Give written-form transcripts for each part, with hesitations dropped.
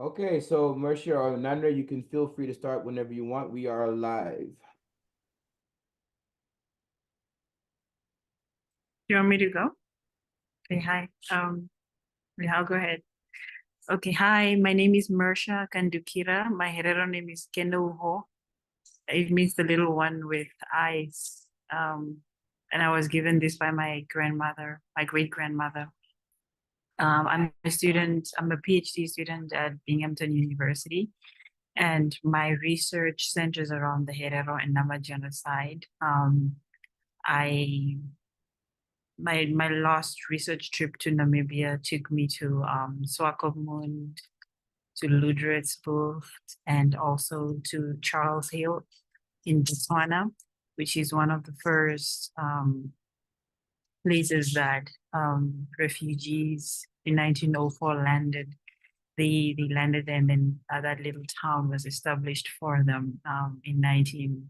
Okay, so Mercia or Nandra, you can feel free to start whenever you want. We are live. You want me to go? Okay, hi. Yeah, I'll go ahead. Okay, hi. My name is Mersha Kandukira. My Herero name is Kendo. It means the little one with eyes. And I was given this by my grandmother, my great grandmother. I'm a student. I'm a PhD student at Binghamton University, and my research centers around the Herero and Nama genocide. I my last research trip to Namibia took me to Swakopmund, to Ludritzburg, and also to Charles Hill in Botswana, which is one of the first places that refugees in 1904 landed. They landed there, and then that little town was established for them in 19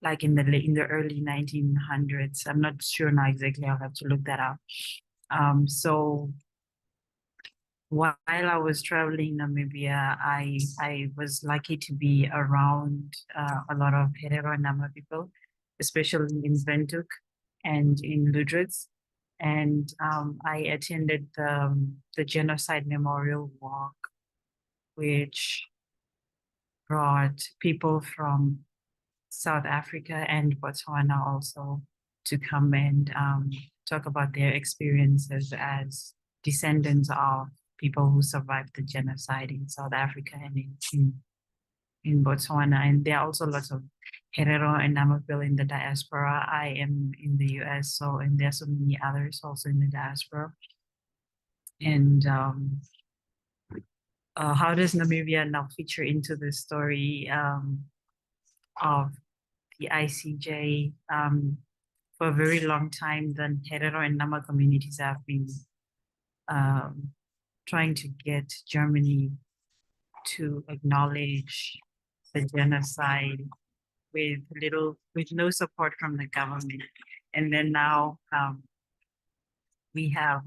like in the early 1900s. I'm not sure now exactly. I'll have to look that up. So while I was traveling Namibia, I was lucky to be around a lot of Herero and Nama people, especially in Windhoek and in Ludritz. And I attended the Genocide Memorial Walk, which brought people from South Africa and Botswana also to come and talk about their experiences as descendants of people who survived the genocide in South Africa and in Botswana. And there are also lots of Herero and Nama people in the diaspora. I am in the US, and there are so many others also in the diaspora. And how does Namibia now feature into the story of the ICJ? For a very long time, the Herero and Nama communities have been trying to get Germany to acknowledge the genocide with no support from the government. And then now we have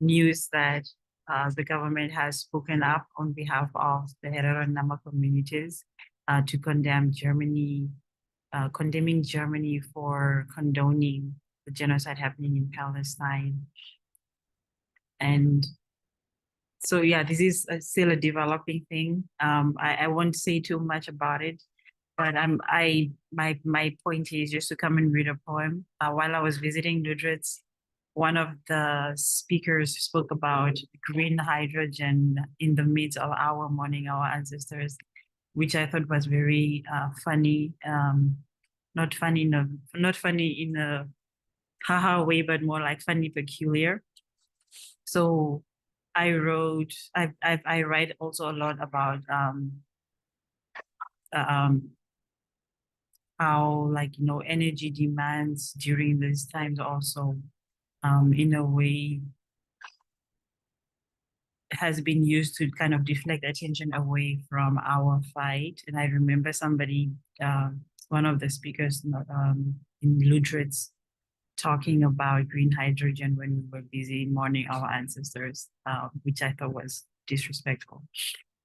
news that the government has spoken up on behalf of the Herero and Nama communities to condemning Germany for condoning the genocide happening in Palestine. And so, yeah, this is still a developing thing. I won't say too much about it, but my point is just to come and read a poem. While I was visiting Ludritz, one of the speakers spoke about green hydrogen in the midst of our mourning our ancestors, which I thought was very funny. Not funny in a haha way, but more like funny peculiar. So I write also a lot about how energy demands during these times also in a way has been used to kind of deflect attention away from our fight. And I remember one of the speakers in Ludritz talking about green hydrogen when we were busy mourning our ancestors, which I thought was disrespectful.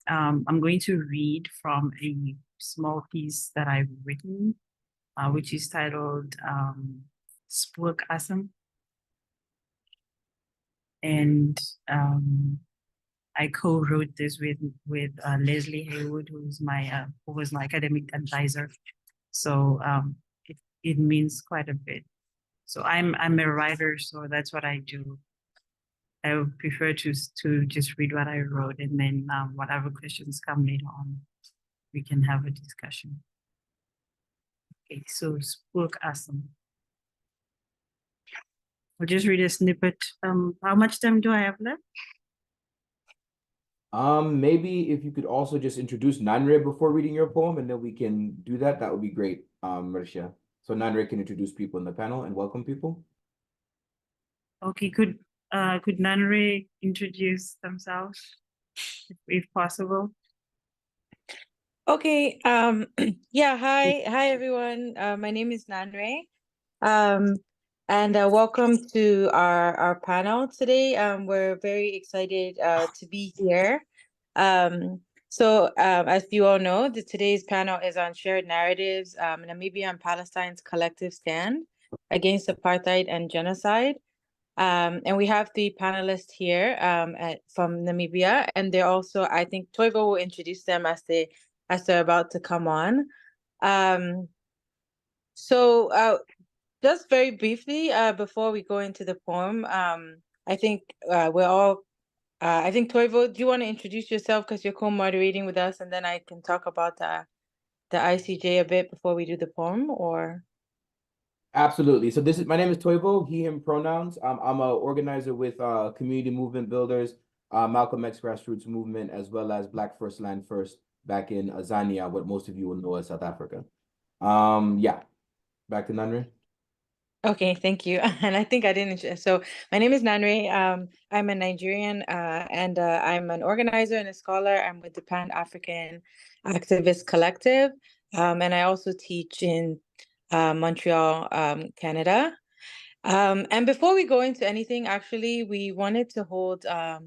I'm going to read from a small piece that I've written, which is titled Spook Asem. And I co-wrote this with Leslie Haywood, who was my academic advisor. So it means quite a bit. So I'm a writer, so that's what I do. I would prefer to just read what I wrote, and then whatever questions come later on, we can have a discussion. Okay, so Spook Asem. I'll just read a snippet. How much time do I have left? Maybe if you could also just introduce Nanre before reading your poem, and then we can do that. That would be great, Marcia. So Nanre can introduce people in the panel and welcome people. Okay, could Nanre introduce themselves, if possible? Okay. Yeah. Hi, everyone. My name is Nanre. And welcome to our panel today. We're very excited to be here. As you all know, today's panel is on shared narratives, Namibia and Palestine's collective stand against apartheid and genocide. And we have the panelists here from Namibia, and they're also, I think Toivo will introduce them as they're about to come on. Um, just very briefly, before we go into the poem, I think I think Toivo, do you want to introduce yourself because you're co-moderating with us, and then I can talk about the ICJ a bit before we do the poem, or? Absolutely. So my name is Toivo, he, him pronouns. I'm a organizer with Community Movement Builders, Malcolm X Grassroots Movement, as well as Black First Land First back in Azania, what most of you will know as South Africa. Yeah, back to Nanre. Okay, thank you. And I think I didn't. So my name is Nanre. I'm a Nigerian, and I'm an organizer and a scholar. I'm with the Pan-African Activist Collective, and I also teach in Montreal, Canada. And before we go into anything, actually, we wanted to hold a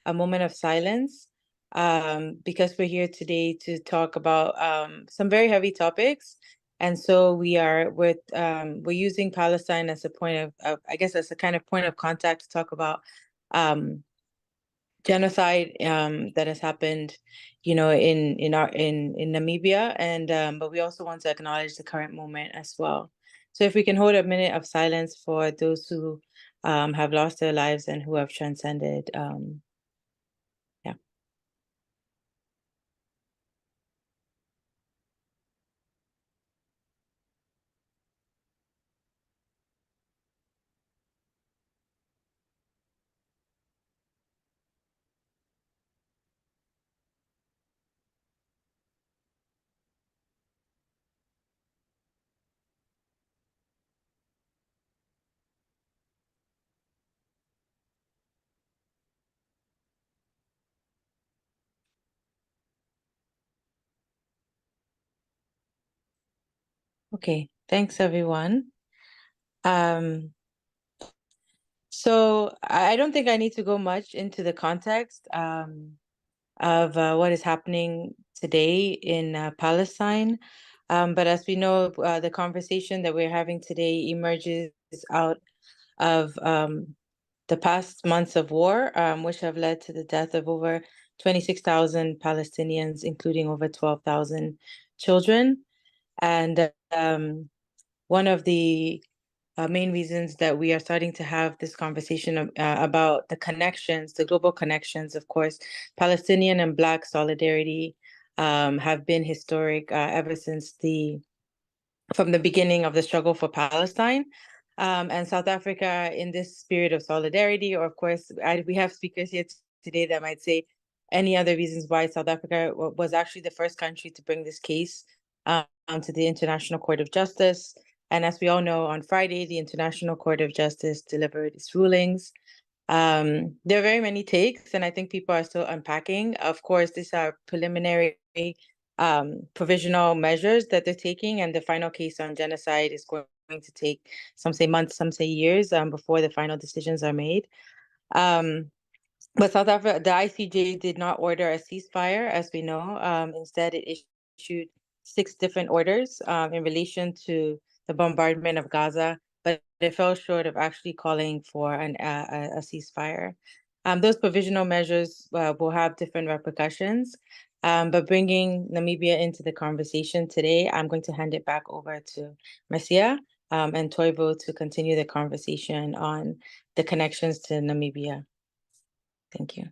moment of silence because we're here today to talk about some very heavy topics. And so we're using Palestine as a point of I guess as a kind of point of contact to talk about genocide that has happened, in Namibia, and but we also want to acknowledge the current moment as well. So if we can hold a minute of silence for those who have lost their lives and who have transcended, yeah. Okay, thanks everyone. So I don't think I need to go much into the context of what is happening today in Palestine. But as we know, the conversation that we're having today emerges out of the past months of war, which have led to the death of over 26,000 Palestinians, including over 12,000 children. And one of the main reasons that we are starting to have this conversation about the connections, the global connections, of course, Palestinian and Black solidarity have been historic ever since from the beginning of the struggle for Palestine. And South Africa, in this spirit of solidarity, or of course, we have speakers here today that might say any other reasons why South Africa was actually the first country to bring this case to the International Court of Justice. And as we all know, on Friday, the International Court of Justice delivered its rulings. There are very many takes, and I think people are still unpacking. Of course, these are preliminary provisional measures that they're taking, and the final case on genocide is going to take, some say months, some say years, before the final decisions are made. But South Africa, the ICJ did not order a ceasefire, as we know. Instead, it issued 6 different orders in relation to the bombardment of Gaza, but it fell short of actually calling for a ceasefire. Those provisional measures will have different repercussions. But bringing Namibia into the conversation today, I'm going to hand it back over to Marcia and Toivo to continue the conversation on the connections to Namibia. Thank you.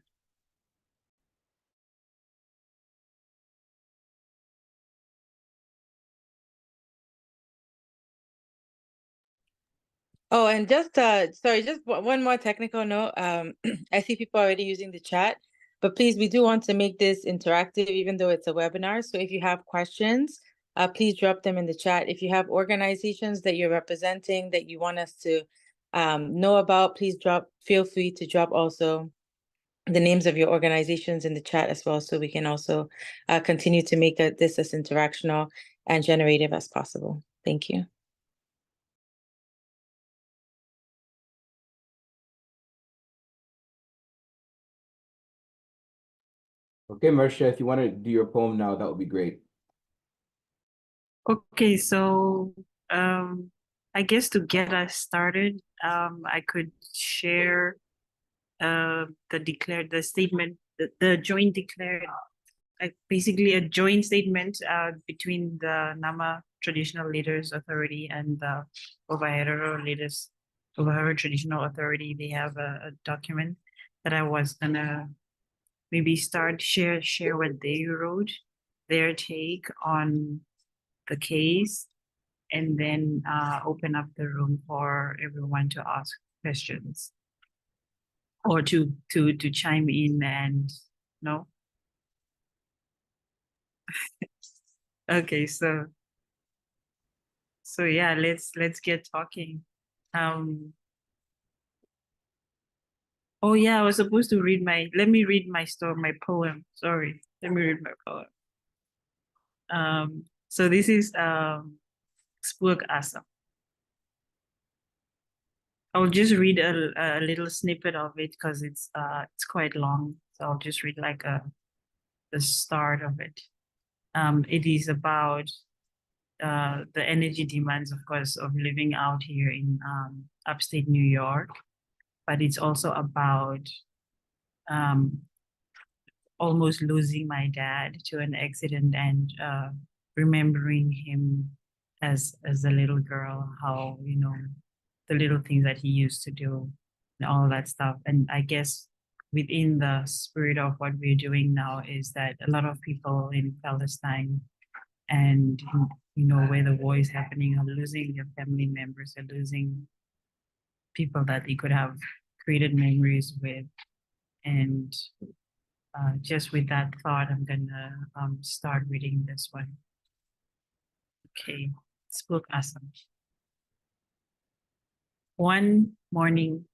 Oh, and just sorry, just one more technical note. I see people already using the chat, but please, we do want to make this interactive, even though it's a webinar. So if you have questions, please drop them in the chat. If you have organizations that you're representing that you want us to know about, please feel free to drop also the names of your organizations in the chat as well, so we can also continue to make this as interactional and generative as possible. Thank you. Okay, Marcia, if you want to do your poem now, that would be great. Okay, so I guess to get us started, I could share the statement, the joint declared, like basically a joint statement between the Nama Traditional Leaders Authority and the Ovaherero Traditional Authority. They have a document that I was gonna maybe share what they wrote, their take on the case, and then open up the room for everyone to ask questions or to chime in and no. Okay, so yeah, let's get talking. Oh yeah, I was supposed to read let me read my poem. Sorry. Let me read my poem. So this is Spook Asam. I'll just read a little snippet of it because it's quite long. So I'll just read like the start of it. It is about the energy demands, of course, of living out here in upstate New York, but it's also about um, almost losing my dad to an accident and remembering him as a little girl, how, you know, the little things that he used to do and all that stuff. And I guess within the spirit of what we're doing now is that a lot of people in Palestine and, you know, where the war is happening are losing their family members, are losing people that they could have created memories with. And just with that thought, I'm gonna start reading this one. Okay, Spook Assam. One morning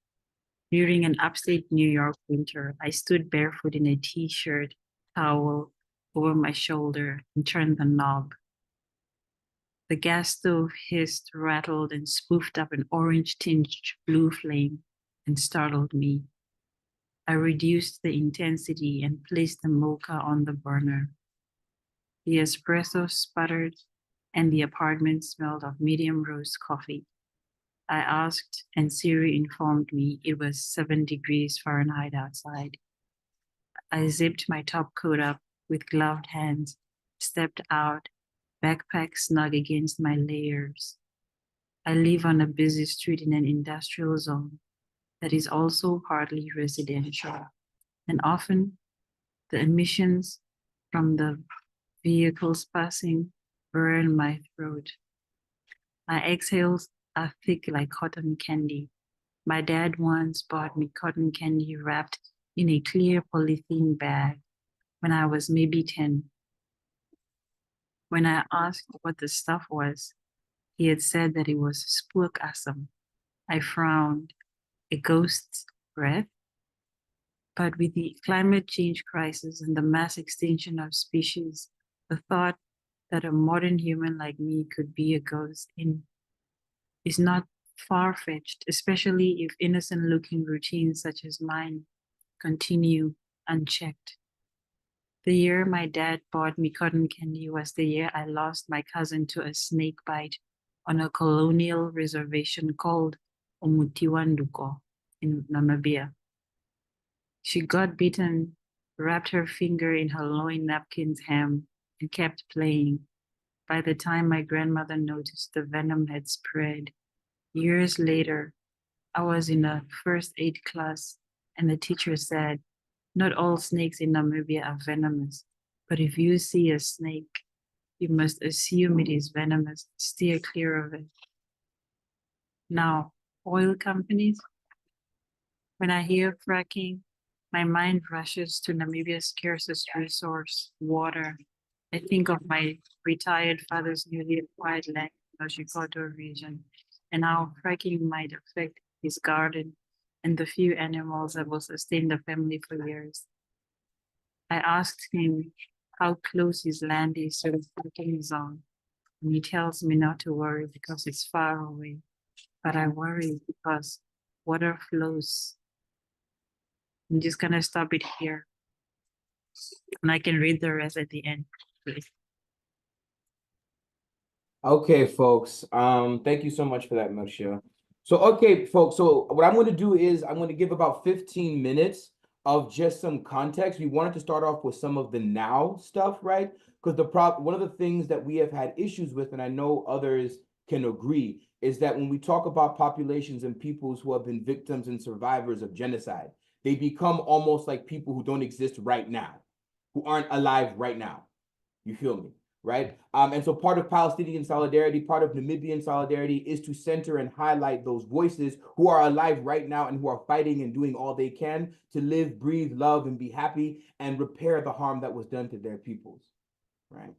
during an upstate New York winter, I stood barefoot in a t-shirt, towel over my shoulder, and turned the knob. The gas stove hissed, rattled, and spoofed up an orange-tinged blue flame and startled me. I reduced the intensity and placed the mocha on the burner. The espresso sputtered, and the apartment smelled of medium roast coffee. I asked, and Siri informed me it was 7 degrees Fahrenheit outside. I zipped my top coat up with gloved hands, stepped out, backpack snug against my layers. I live on a busy street in an industrial zone that is also partly residential, and often the emissions from the vehicles passing burn my throat. My exhales are thick like cotton candy. My dad once bought me cotton candy wrapped in a clear polythene bag when I was maybe 10. When I asked what the stuff was, he had said that it was spook asam. I frowned. A ghost's breath? But with the climate change crisis and the mass extinction of species, the thought that a modern human like me could be a ghost is not far-fetched, especially if innocent-looking routines such as mine continue unchecked. The year my dad bought me cotton candy was the year I lost my cousin to a snake bite on a colonial reservation called Omutiwanduko in Namibia. She got bitten, wrapped her finger in her loin napkin's hem, and kept playing. By the time my grandmother noticed the venom had spread, years later, I was in a first aid class, and the teacher said, "Not all snakes in Namibia are venomous, but if you see a snake, you must assume it is venomous. Steer clear of it." Now, oil companies, when I hear fracking, my mind rushes to Namibia's scarcest resource, water. I think of my retired father's newly acquired land in the Chicago region and how fracking might affect his garden and the few animals that will sustain the family for years. I asked him how close his land is to the fracking zone, and he tells me not to worry because it's far away. But I worry because water flows. I'm just gonna stop it here. And I can read the rest at the end, please. Okay, folks. Thank you so much for that, Marcia. So, okay, folks. So, what I'm going to do is I'm going to give about 15 minutes of just some context. We wanted to start off with some of the now stuff, right? Because one of the things that we have had issues with, and I know others can agree, is that when we talk about populations and peoples who have been victims and survivors of genocide, they become almost like people who don't exist right now, who aren't alive right now. You feel me? Right? And so part of Palestinian solidarity, part of Namibian solidarity is to center and highlight those voices who are alive right now and who are fighting and doing all they can to live, breathe, love, and be happy and repair the harm that was done to their peoples, right?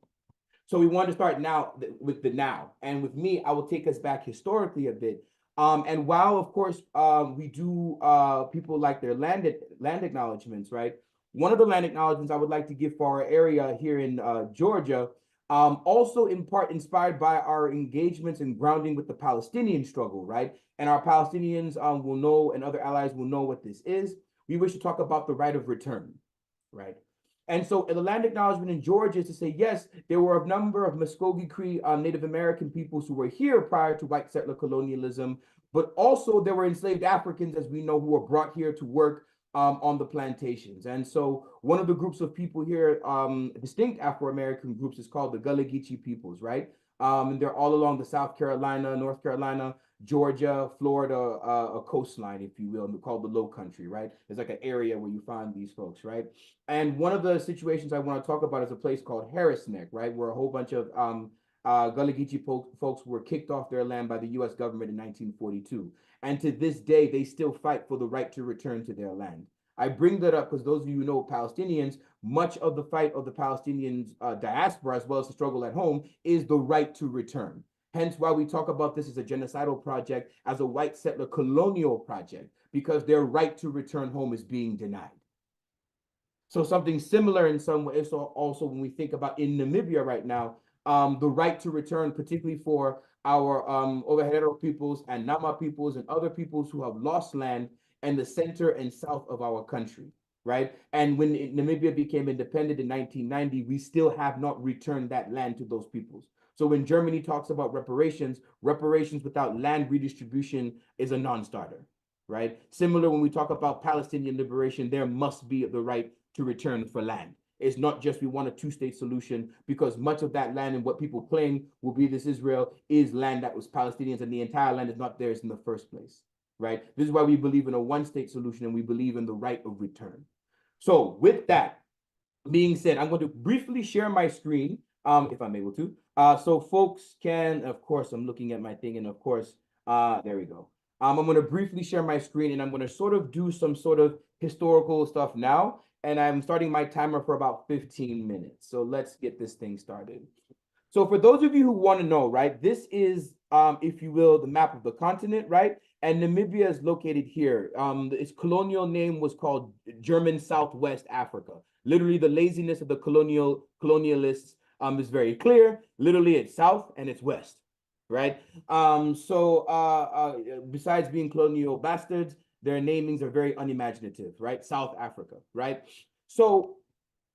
So we want to start now with the now. And with me, I will take us back historically a bit. And while, of course, we do people like their land acknowledgements, right? One of the land acknowledgements I would like to give for our area here in Georgia, also in part inspired by our engagements and grounding with the Palestinian struggle, right? And our Palestinians will know, and other allies will know what this is. We wish to talk about the right of return, right? And so the land acknowledgement in Georgia is to say, yes, there were a number of Muskogee Cree Native American peoples who were here prior to white settler colonialism, but also there were enslaved Africans, as we know, who were brought here to work on the plantations. And so one of the groups of people here, distinct Afro-American groups, is called the Gullah Geechee peoples, right? And they're all along the South Carolina, North Carolina, Georgia, Florida, a coastline, if you will, called the Low Country, right? It's like an area where you find these folks, right? And one of the situations I want to talk about is a place called Harris Neck, right? Where a whole bunch of Gullah Geechee folks were kicked off their land by the US government in 1942. And to this day, they still fight for the right to return to their land. I bring that up because those of you who know Palestinians, much of the fight of the Palestinians diaspora, as well as the struggle at home, is the right to return. Hence why we talk about this as a genocidal project, as a white settler colonial project, because their right to return home is being denied. So something similar in some ways. So also when we think about in Namibia right now, the right to return, particularly for our Ovaherero peoples and Nama peoples and other peoples who have lost land in the center and south of our country, right? And when Namibia became independent in 1990, we still have not returned that land to those peoples. So when Germany talks about reparations, reparations without land redistribution is a non-starter, right? Similar when we talk about Palestinian liberation, there must be the right to return for land. It's not just we want a two-state solution, because much of that land and what people claim will be this Israel is land that was Palestinians, and the entire land is not theirs in the first place, right? This is why we believe in a one-state solution, and we believe in the right of return. So with that being said, I'm going to briefly share my screen, if I'm able to, so folks can, of course, I'm looking at my thing, and of course, there we go. I'm going to briefly share my screen, and I'm going to sort of do some sort of historical stuff now, and I'm starting my timer for about 15 minutes. So let's get this thing started. So for those of you who want to know, right, this is, if you will, the map of the continent, right? And Namibia is located here. Its colonial name was called German Southwest Africa. Literally, the laziness of the colonialists is very clear. Literally, it's south and it's west, right? Besides being colonial bastards, their namings are very unimaginative, right? South Africa, right? So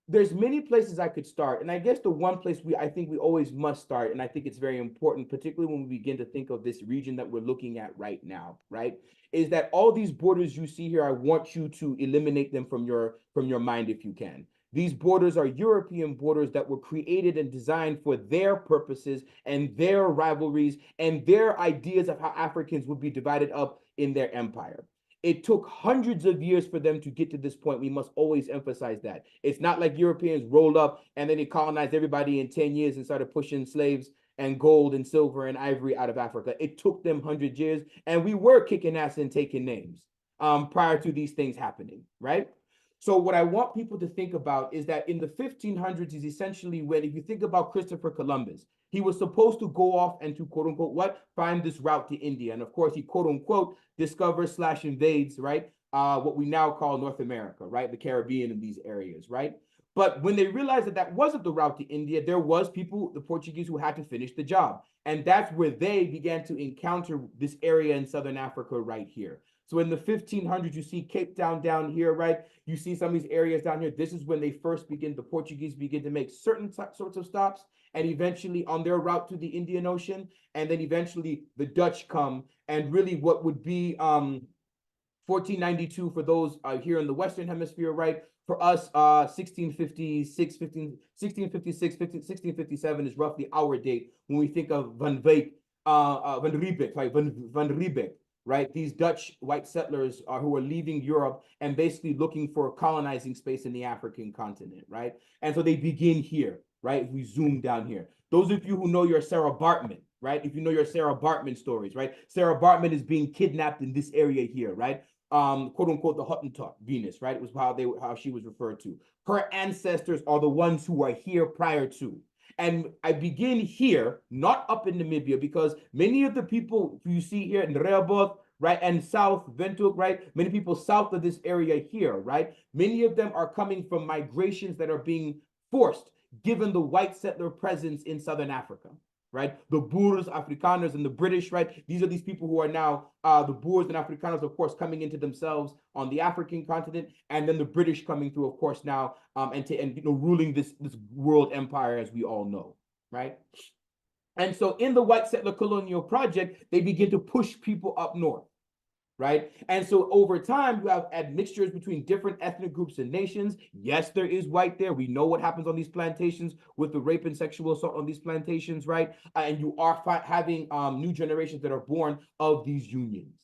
there's many places I could start. And I guess the one place I think we always must start, and I think it's very important, particularly when we begin to think of this region that we're looking at right now, right? Is that all these borders you see here, I want you to eliminate them from your mind if you can. These borders are European borders that were created and designed for their purposes and their rivalries and their ideas of how Africans would be divided up in their empire. It took hundreds of years for them to get to this point. We must always emphasize that. It's not like Europeans rolled up and then they colonized everybody in 10 years and started pushing slaves and gold and silver and ivory out of Africa. It took them 100 years, and we were kicking ass and taking names prior to these things happening, right? So what I want people to think about is that in the 1500s is essentially when, if you think about Christopher Columbus, he was supposed to go off and to quote unquote what, find this route to India. And of course he quote unquote discovers / invades, right? What we now call North America, right? The Caribbean and these areas, right? But when they realized that that wasn't the route to India, there was people, the Portuguese, who had to finish the job. And that's where they began to encounter this area in Southern Africa right here. So in the 1500s, you see Cape Town down here, right? You see some of these areas down here. This is when they first begin, the Portuguese begin to make certain sorts of stops, and eventually on their route to the Indian Ocean, and then eventually the Dutch come, and really what would be 1492 for those here in the Western Hemisphere, right? For us, 1657 is roughly our date when we think of Van Riebeeck, right? Van Riebeeck, right? These Dutch white settlers who are leaving Europe and basically looking for colonizing space in the African continent, right? And so they begin here, right? If we zoom down here. Those of you who know your Sarah Bartman, right? If you know your Sarah Bartman stories, right? Sarah Bartman is being kidnapped in this area here, right? Quote unquote, the Hottentot Venus, right? It was how she was referred to. Her ancestors are the ones who are here prior to. And I begin here, not up in Namibia, because many of the people you see here in Rehoboth, right, and South Windhoek, right, many people south of this area here, right, many of them are coming from migrations that are being forced, given the white settler presence in Southern Africa. Right, the Boers, Afrikaners, and the British, right? These are these people who are now the Boers and Afrikaners, of course, coming into themselves on the African continent, and then the British coming through, of course, now and ruling this world empire, as we all know, right? And so, in the white settler colonial project, they begin to push people up north. Right? And so over time, you have admixtures between different ethnic groups and nations. Yes, there is white there. We know what happens on these plantations with the rape and sexual assault on these plantations, right? And you are having new generations that are born of these unions,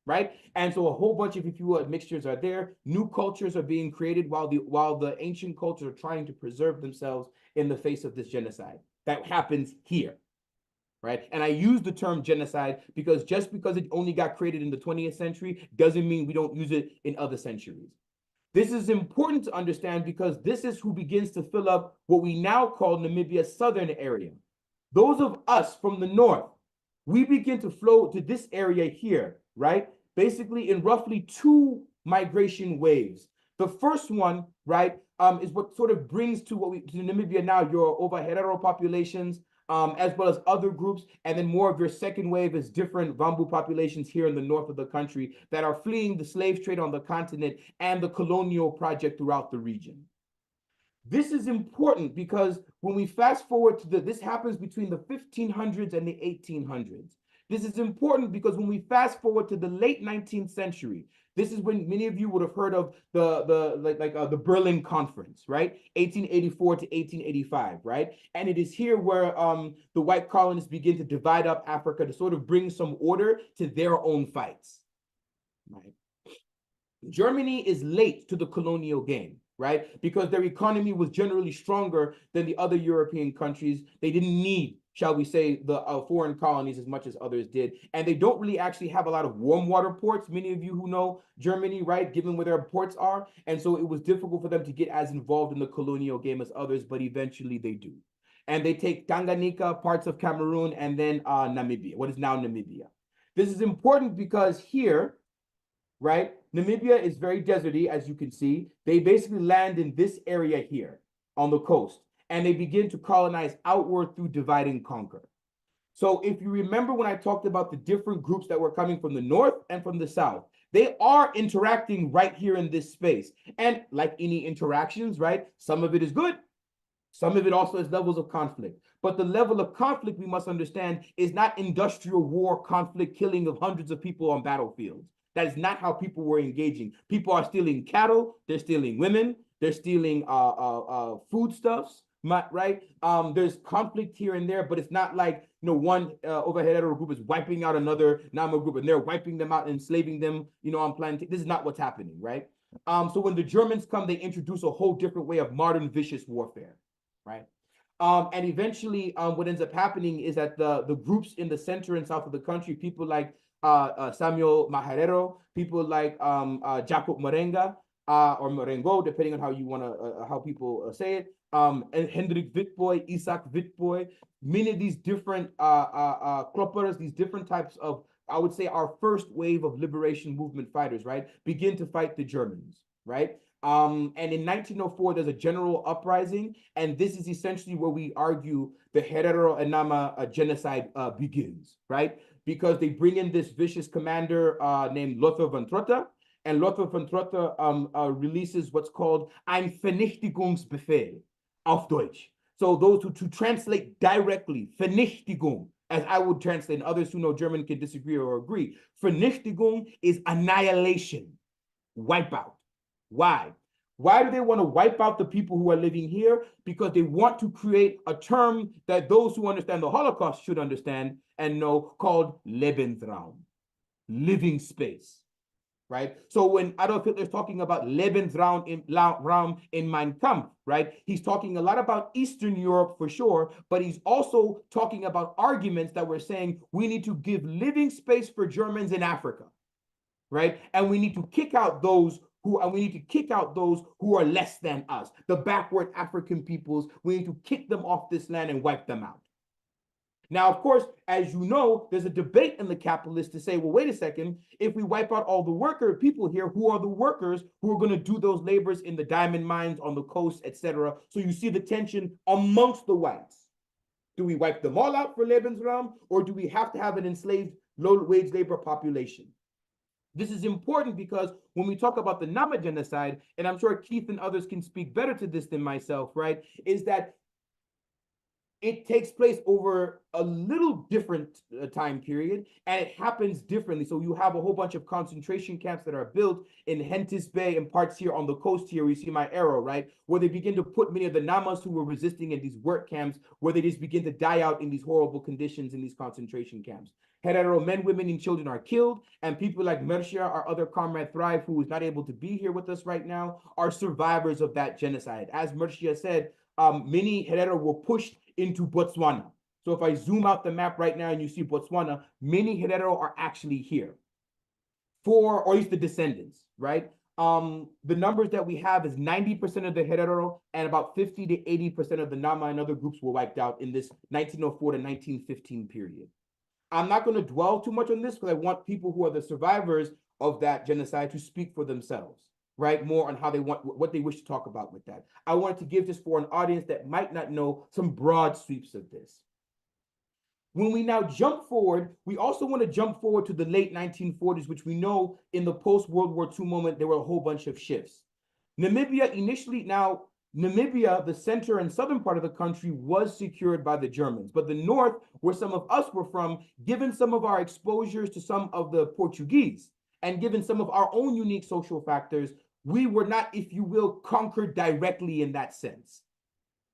right? And so a whole bunch of, if you will, admixtures are there. New cultures are being created while the ancient cultures are trying to preserve themselves in the face of this genocide that happens here. Right? And I use the term genocide because just because it only got created in the 20th century doesn't mean we don't use it in other centuries. This is important to understand because this is who begins to fill up what we now call Namibia's southern area. Those of us from the north, we begin to flow to this area here, right? Basically in roughly two migration waves. The first one, right, is what sort of brings to Namibia now, your Ovaherero populations, as well as other groups, and then more of your second wave is different Vambu populations here in the north of the country that are fleeing the slave trade on the continent and the colonial project throughout the region. This is important because when we fast forward to this happens between the 1500s and the 1800s. This is important because when we fast forward to the late 19th century, this is when many of you would have heard of the Berlin Conference, right? 1884 to 1885, right? And it is here where the white colonists begin to divide up Africa to sort of bring some order to their own fights, right? Germany is late to the colonial game, right? Because their economy was generally stronger than the other European countries. They didn't need, shall we say, the foreign colonies as much as others did. And they don't really actually have a lot of warm water ports, many of you who know Germany, right, given where their ports are. And so it was difficult for them to get as involved in the colonial game as others, but eventually they do. And they take Tanganyika, parts of Cameroon, and then Namibia, what is now Namibia. This is important because here, right, Namibia is very deserty, as you can see. They basically land in this area here on the coast, and they begin to colonize outward through divide and conquer. So if you remember when I talked about the different groups that were coming from the north and from the south, they are interacting right here in this space. And like any interactions, right, some of it is good. Some of it also has levels of conflict. But the level of conflict, we must understand, is not industrial war conflict, killing of hundreds of people on battlefields. That is not how people were engaging. People are stealing cattle, they're stealing women, they're stealing foodstuffs, right? There's conflict here and there, but it's not like, one Ovaherero group is wiping out another Nama group and they're wiping them out and enslaving them, on plantation. This is not what's happening, right? So when the Germans come, they introduce a whole different way of modern vicious warfare, right? And eventually what ends up happening is that the groups in the center and south of the country, people like Samuel Maharero, people like Jacob Morenga or Morengo, depending on how you want to how people say it, and Hendrik Witbooi, Isaac Witbooi, many of these different kloppers, these different types of, I would say, our first wave of liberation movement fighters, right, begin to fight the Germans, right? And in 1904, there's a general uprising, and this is essentially where we argue the Herero and Nama genocide begins, right? because they bring in this vicious commander named Lothar von Trotha, and Lothar von Trotha releases what's called ein Vernichtigungsbefehl auf Deutsch. So those who to translate directly, Vernichtigung, as I would translate, and others who know German can disagree or agree. Vernichtigung is annihilation, wipeout. Why? Why do they want to wipe out the people who are living here? Because they want to create a term that those who understand the Holocaust should understand and know, called Lebensraum, living space, right? So when Adolf Hitler is talking about Lebensraum in Mein Kampf, right, he's talking a lot about Eastern Europe for sure, but he's also talking about arguments that were saying we need to give living space for Germans in Africa, right? And we need to kick out those who are less than us, the backward African peoples. We need to kick them off this land and wipe them out. Now, of course, as you know, there's a debate in the capitalists to say, well, wait a second, if we wipe out all the worker people here, who are the workers who are going to do those labors in the diamond mines on the coast, etc.? So you see the tension amongst the whites. Do we wipe them all out for Lebensraum, or do we have to have an enslaved low-wage labor population? This is important because when we talk about the Nama genocide, and I'm sure Keith and others can speak better to this than myself, right, is that it takes place over a little different time period, and it happens differently. So you have a whole bunch of concentration camps that are built in Hentis Bay and parts here on the coast here, we see my arrow, right, where they begin to put many of the Namas who were resisting in these work camps, where they just begin to die out in these horrible conditions in these concentration camps. Herero men, women, and children are killed, and people like Mercia, our other comrade Thrive, who is not able to be here with us right now, are survivors of that genocide. As Mercia said, many Herero were pushed into Botswana. So if I zoom out the map right now and you see Botswana, many Herero are actually here, or at least the descendants, right? The numbers that we have is 90% of the Herero and about 50 to 80% of the Nama and other groups were wiped out in this 1904 to 1915 period. I'm not going to dwell too much on this because I want people who are the survivors of that genocide to speak for themselves, right? More on how they want, what they wish to talk about with that. I wanted to give just for an audience that might not know some broad sweeps of this. When we now jump forward, we also want to jump forward to the late 1940s, which we know in the post-World War II moment, there were a whole bunch of shifts. Namibia, the center and southern part of the country was secured by the Germans, but the north, where some of us were from, given some of our exposures to some of the Portuguese, and given some of our own unique social factors, we were not, if you will, conquered directly in that sense,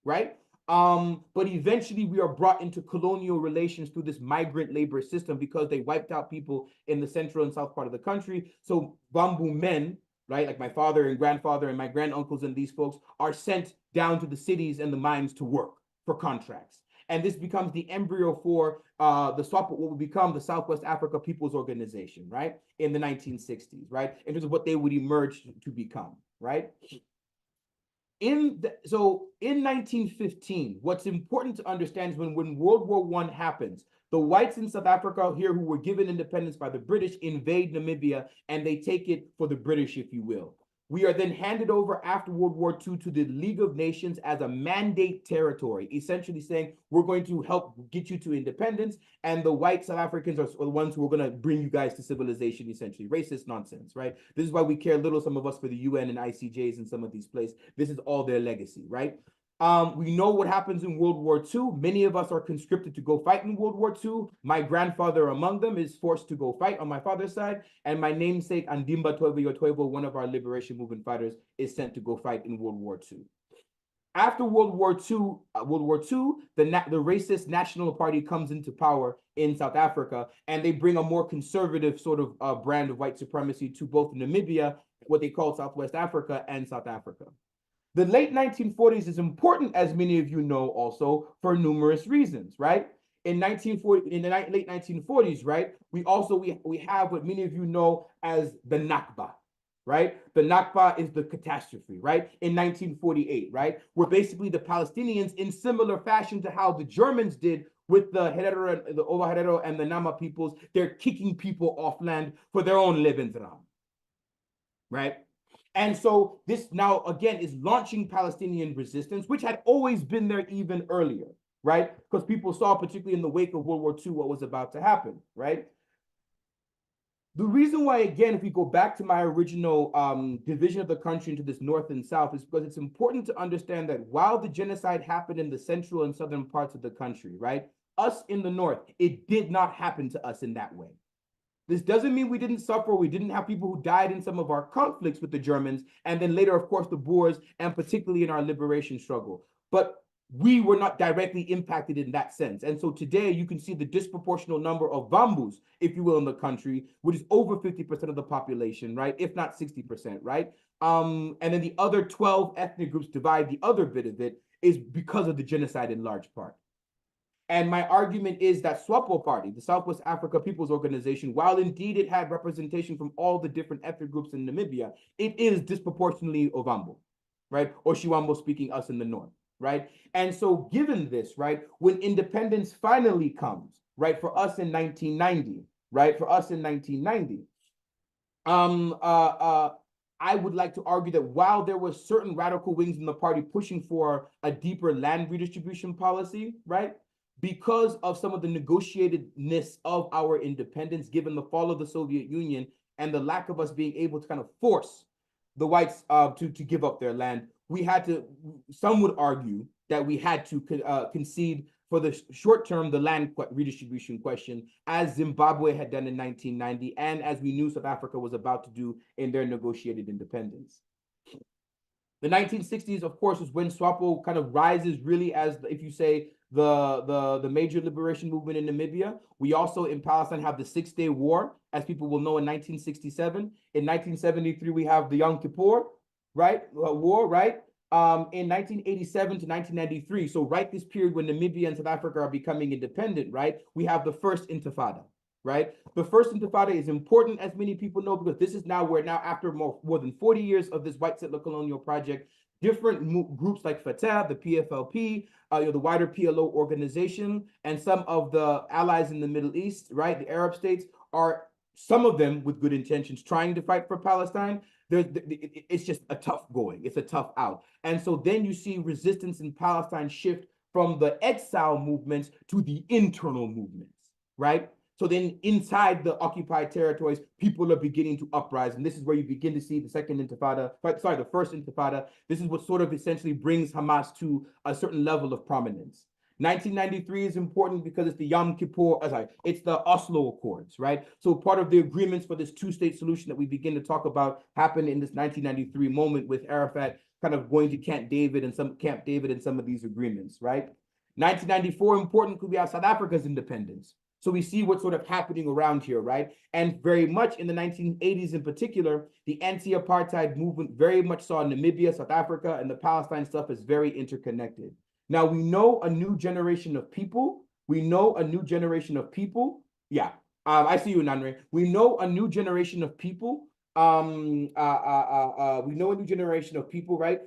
right? But eventually we are brought into colonial relations through this migrant labor system because they wiped out people in the central and south part of the country. So Bambu men, right, like my father and grandfather and my granduncles and these folks are sent down to the cities and the mines to work for contracts. And this becomes the embryo for what would become the Southwest Africa People's Organization, right, in the 1960s, right, in terms of what they would emerge to become, right? So in 1915, what's important to understand is when World War I happens, the whites in South Africa here who were given independence by the British invade Namibia, and they take it for the British, if you will. We are then handed over after World War II to the League of Nations as a mandate territory, essentially saying, we're going to help get you to independence, and the white South Africans are the ones who are going to bring you guys to civilization, essentially. Racist nonsense, right? This is why we care little, some of us, for the UN and ICJs and some of these places. This is all their legacy, right? We know what happens in World War II. Many of us are conscripted to go fight in World War II. My grandfather among them is forced to go fight on my father's side. And my namesake, Andimba Toivo, one of our liberation movement fighters, is sent to go fight in World War II. After World War II, the racist National Party comes into power in South Africa, and they bring a more conservative sort of brand of white supremacy to both Namibia, what they call Southwest Africa, and South Africa. The late 1940s is important, as many of you know, also for numerous reasons, right? In the late 1940s, right, we have what many of you know as the Nakba, right? The Nakba is the catastrophe, right? In 1948, right? Where basically the Palestinians, in similar fashion to how the Germans did with the Herero, the Ovaherero and the Nama peoples, they're kicking people off land for their own Lebensraum, right? And so this now, again, is launching Palestinian resistance, which had always been there even earlier, right? Because people saw, particularly in the wake of World War II, what was about to happen, right? The reason why, again, if we go back to my original division of the country into this north and south, is because it's important to understand that while the genocide happened in the central and southern parts of the country, right, us in the north, it did not happen to us in that way. This doesn't mean we didn't suffer. We didn't have people who died in some of our conflicts with the Germans, and then later, of course, the Boers, and particularly in our liberation struggle. But we were not directly impacted in that sense. And so today you can see the disproportional number of Bambus, if you will, in the country, which is over 50% of the population, right? If not 60%, right? And then the other 12 ethnic groups divide the other bit of it is because of the genocide in large part. And my argument is that SWAPO Party, the Southwest Africa People's Organization, while indeed it had representation from all the different ethnic groups in Namibia, it is disproportionately Ovambo, right? Or Shiwambo speaking us in the north, right? And so given this, right, when independence finally comes, right, for us in 1990, right, for us in 1990, I would like to argue that while there were certain radical wings in the party pushing for a deeper land redistribution policy, right, because of some of the negotiatedness of our independence, given the fall of the Soviet Union and the lack of us being able to kind of force the whites to give up their land, we had to, some would argue that we had to concede for the short term, the land redistribution question, as Zimbabwe had done in 1990, and as we knew South Africa was about to do in their negotiated independence. The 1960s, of course, is when SWAPO kind of rises really as, if you say, the major liberation movement in Namibia. We also in Palestine have the 6-Day War, as people will know, in 1967. In 1973, we have the Yom Kippur, right? War, right? In 1987 to 1993, so right this period when Namibia and South Africa are becoming independent, right? We have the first Intifada, right? The first Intifada is important, as many people know, because this is now where now after more than 40 years of this white settler colonial project, different groups like Fatah, the PFLP, the wider PLO organization, and some of the allies in the Middle East, right, the Arab states, are some of them with good intentions trying to fight for Palestine. It's just a tough going. It's a tough out. And so then you see resistance in Palestine shift from the exile movements to the internal movements, right? So then inside the occupied territories, people are beginning to uprise. And this is where you begin to see the second Intifada, sorry, the first Intifada. This is what sort of essentially brings Hamas to a certain level of prominence. 1993 is important because it's the Yom Kippur, it's the Oslo Accords, right? So part of the agreements for this two-state solution that we begin to talk about happened in this 1993 moment with Arafat kind of going to Camp David and some of these agreements, right? 1994 important because we have South Africa's independence. So we see what's sort of happening around here, right? And very much in the 1980s in particular, the anti-apartheid movement very much saw Namibia, South Africa, and the Palestine stuff as very interconnected. Now, we know a new generation of people. We know a new generation of people. Yeah, I see you, Nanre. We know a new generation of people. We know a new generation of people, right?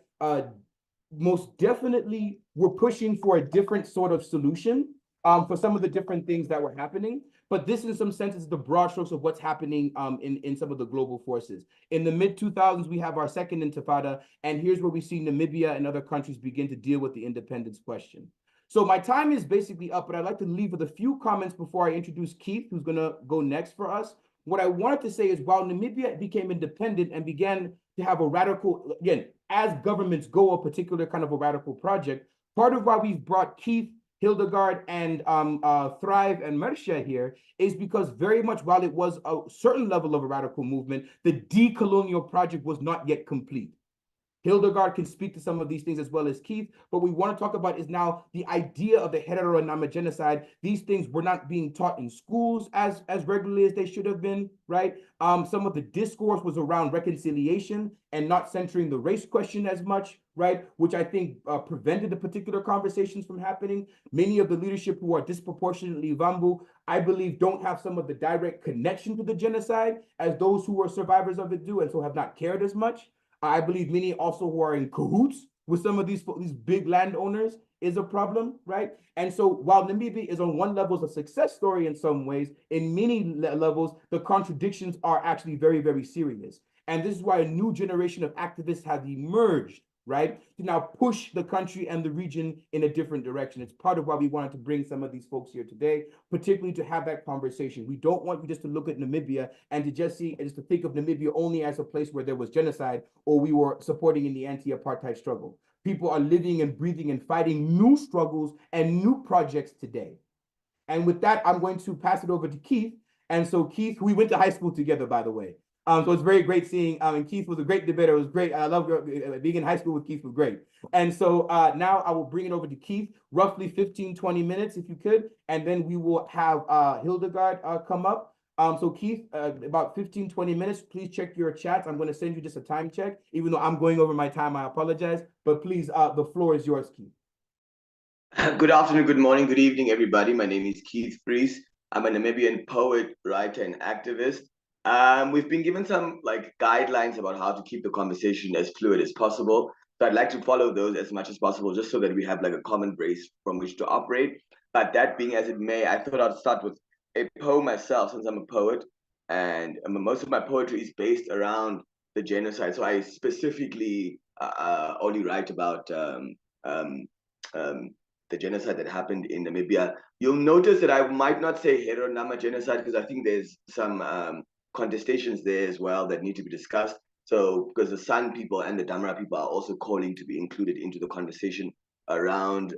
Most definitely, we're pushing for a different sort of solution for some of the different things that were happening. But this, in some sense, is the broad strokes of what's happening in some of the global forces. In the mid-2000s, we have our second Intifada, and here's where we see Namibia and other countries begin to deal with the independence question. So my time is basically up, but I'd like to leave with a few comments before I introduce Keith, who's going to go next for us. What I wanted to say is while Namibia became independent and began to have a radical, again, as governments go a particular kind of a radical project, part of why we've brought Keith, Hildegard, and Thrive and Mercia here is because very much while it was a certain level of a radical movement, the decolonial project was not yet complete. Hildegard can speak to some of these things as well as Keith, but what we want to talk about is now the idea of the Herero and Nama genocide. These things were not being taught in schools as regularly as they should have been, right? Some of the discourse was around reconciliation and not centering the race question as much, right? Which I think prevented the particular conversations from happening. Many of the leadership who are disproportionately Vambu, I believe, don't have some of the direct connection to the genocide as those who were survivors of it do, and so have not cared as much. I believe many also who are in cahoots with some of these big landowners is a problem, right? And so while Namibia is on one level a success story in some ways, in many levels, the contradictions are actually very, very serious. And this is why a new generation of activists have emerged right? To now push the country and the region in a different direction. It's part of why we wanted to bring some of these folks here today, particularly to have that conversation. We don't want you just to look at Namibia and to just to think of Namibia only as a place where there was genocide or we were supporting in the anti-apartheid struggle. People are living and breathing and fighting new struggles and new projects today. And with that, I'm going to pass it over to Keith. And so Keith, we went to high school together, by the way. So it's very great seeing, and Keith was a great debater. It was great. I love being in high school with Keith was great. And so now I will bring it over to Keith, roughly 15, 20 minutes, if you could. And then we will have Hildegard come up. So Keith, about 15, 20 minutes, please check your chats. I'm going to send you just a time check. Even though I'm going over my time, I apologize. But please, the floor is yours, Keith. Good afternoon, good morning, good evening, everybody. My name is Keith Fries. I'm a Namibian poet, writer, and activist. We've been given some guidelines about how to keep the conversation as fluid as possible. So I'd like to follow those as much as possible, just so that we have a common base from which to operate. But that being as it may, I thought I'd start with a poem myself, since I'm a poet, and most of my poetry is based around the genocide. So I specifically only write about the genocide that happened in Namibia. You'll notice that I might not say Hero Nama genocide because I think there's some contestations there as well that need to be discussed. So because the San people and the Damara people are also calling to be included into the conversation around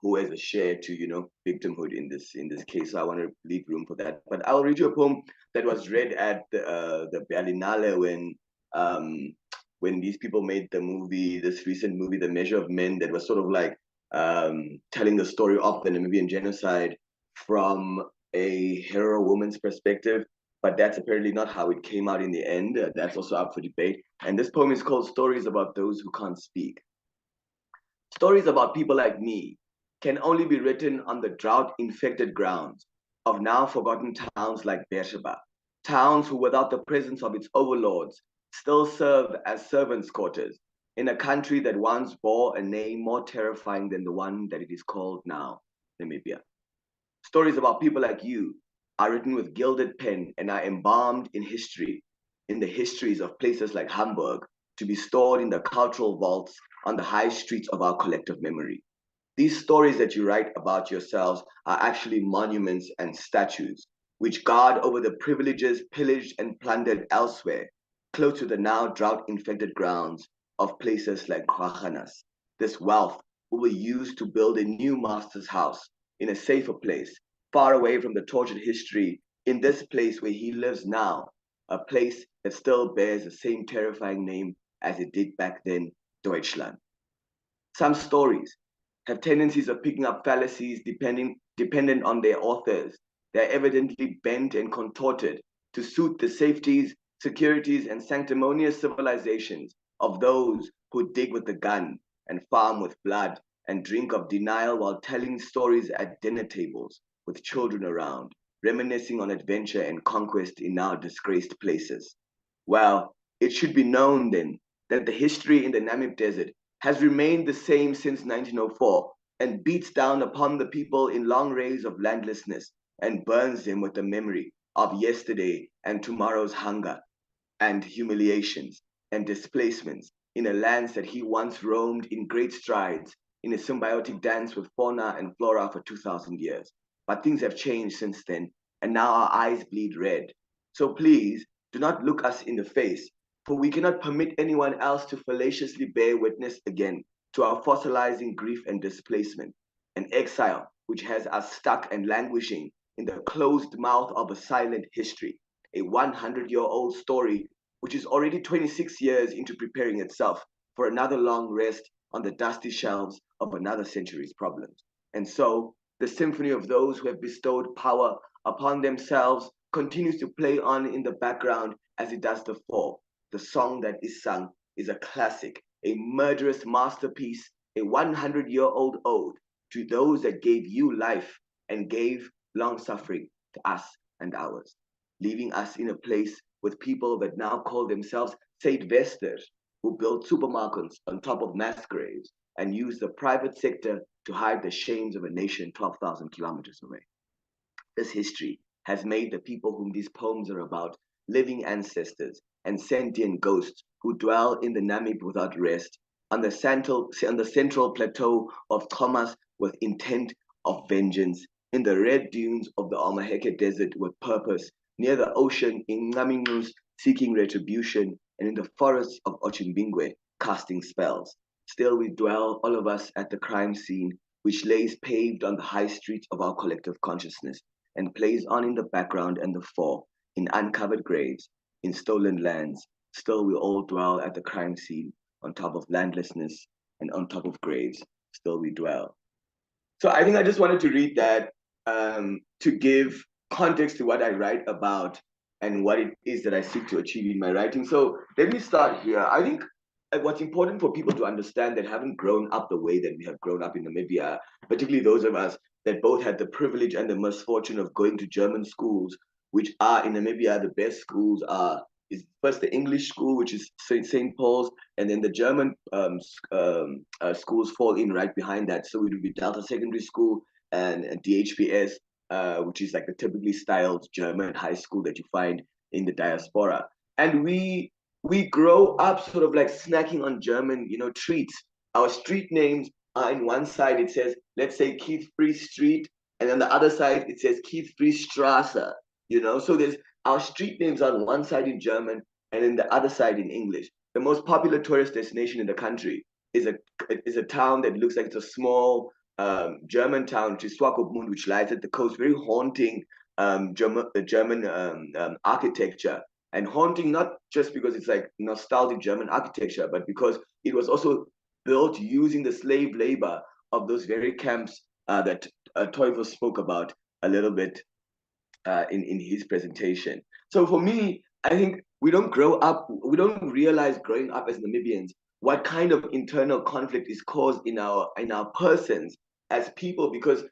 who has a share to victimhood in this case. So I want to leave room for that. But I'll read you a poem that was read at the Berlinale when these people made the movie, this recent movie, The Measure of Men, that was sort of telling the story of the Namibian genocide from a Hero woman's perspective, but that's apparently not how it came out in the end. That's also up for debate. And this poem is called Stories About Those Who Can't Speak. Stories about people like me can only be written on the drought-infected grounds of now forgotten towns like Beersheba, towns who, without the presence of its overlords, still serve as servants' quarters in a country that once bore a name more terrifying than the one that it is called now, Namibia. Stories about people like you are written with gilded pen and are embalmed in history, in the histories of places like Hamburg, to be stored in the cultural vaults on the high streets of our collective memory. These stories that you write about yourselves are actually monuments and statues, which guard over the privileges pillaged and plundered elsewhere, close to the now drought-infected grounds of places like Khwachanas. This wealth will be used to build a new master's house in a safer place, far away from the tortured history in this place where he lives now, a place that still bears the same terrifying name as it did back then, Deutschland. Some stories have tendencies of picking up fallacies dependent on their authors. They're evidently bent and contorted to suit the safeties, securities, and sanctimonious civilizations of those who dig with the gun and farm with blood and drink of denial while telling stories at dinner tables with children around, reminiscing on adventure and conquest in now disgraced places. Well, it should be known then that the history in the Namib Desert has remained the same since 1904 and beats down upon the people in long rays of landlessness and burns them with the memory of yesterday and tomorrow's hunger and humiliations and displacements in a lands that he once roamed in great strides in a symbiotic dance with fauna and flora for 2,000 years. But things have changed since then, and now our eyes bleed red. So please, do not look us in the face, for we cannot permit anyone else to fallaciously bear witness again to our fossilizing grief and displacement, an exile which has us stuck and languishing in the closed mouth of a silent history, a 100-year-old story which is already 26 years into preparing itself for another long rest on the dusty shelves of another century's problems. And so, the symphony of those who have bestowed power upon themselves continues to play on in the background as it does the fore. The song that is sung is a classic, a murderous masterpiece, a 100-year-old ode to those that gave you life and gave long suffering to us and ours, leaving us in a place with people that now call themselves Zuidwesters, who build supermarkets on top of mass graves and use the private sector to hide the shames of a nation 12,000 kilometers away. This history has made the people whom these poems are about living ancestors and sentient ghosts who dwell in the Namib without rest, on the central plateau of Thomas with intent of vengeance, in the red dunes of the Omaheke Desert with purpose, near the ocean in Ngaminus seeking retribution, and in the forests of Ochimbingwe casting spells. Still we dwell, all of us, at the crime scene, which lays paved on the high streets of our collective consciousness, and plays on in the background and the fore, in uncovered graves, in stolen lands. Still we all dwell at the crime scene, on top of landlessness and on top of graves. Still we dwell. So I think I just wanted to read that to give context to what I write about and what it is that I seek to achieve in my writing. So let me start here. I think what's important for people to understand that haven't grown up the way that we have grown up in Namibia, particularly those of us that both had the privilege and the misfortune of going to German schools, which are in Namibia, the best schools are is first the English school, which is St. Paul's, and then the German schools fall in right behind that. So it would be Delta Secondary School and DHPS, which is like the typically styled German high school that you find in the diaspora. And we grow up sort of like snacking on German, treats. Our street names are in one side, it says, let's say Keith Free Street, and on the other side, it says Keith Free Strasse, So there's our street names on one side in German and then the other side in English. The most popular tourist destination in the country is a town that looks like it's a small German town, which is Swakopmund, which lies at the coast, very haunting German architecture. And haunting not just because it's like nostalgic German architecture, but because it was also built using the slave labor of those very camps that Toivo spoke about a little bit in his presentation. So for me, I think we don't realize growing up as Namibians what kind of internal conflict is caused in our persons as people, because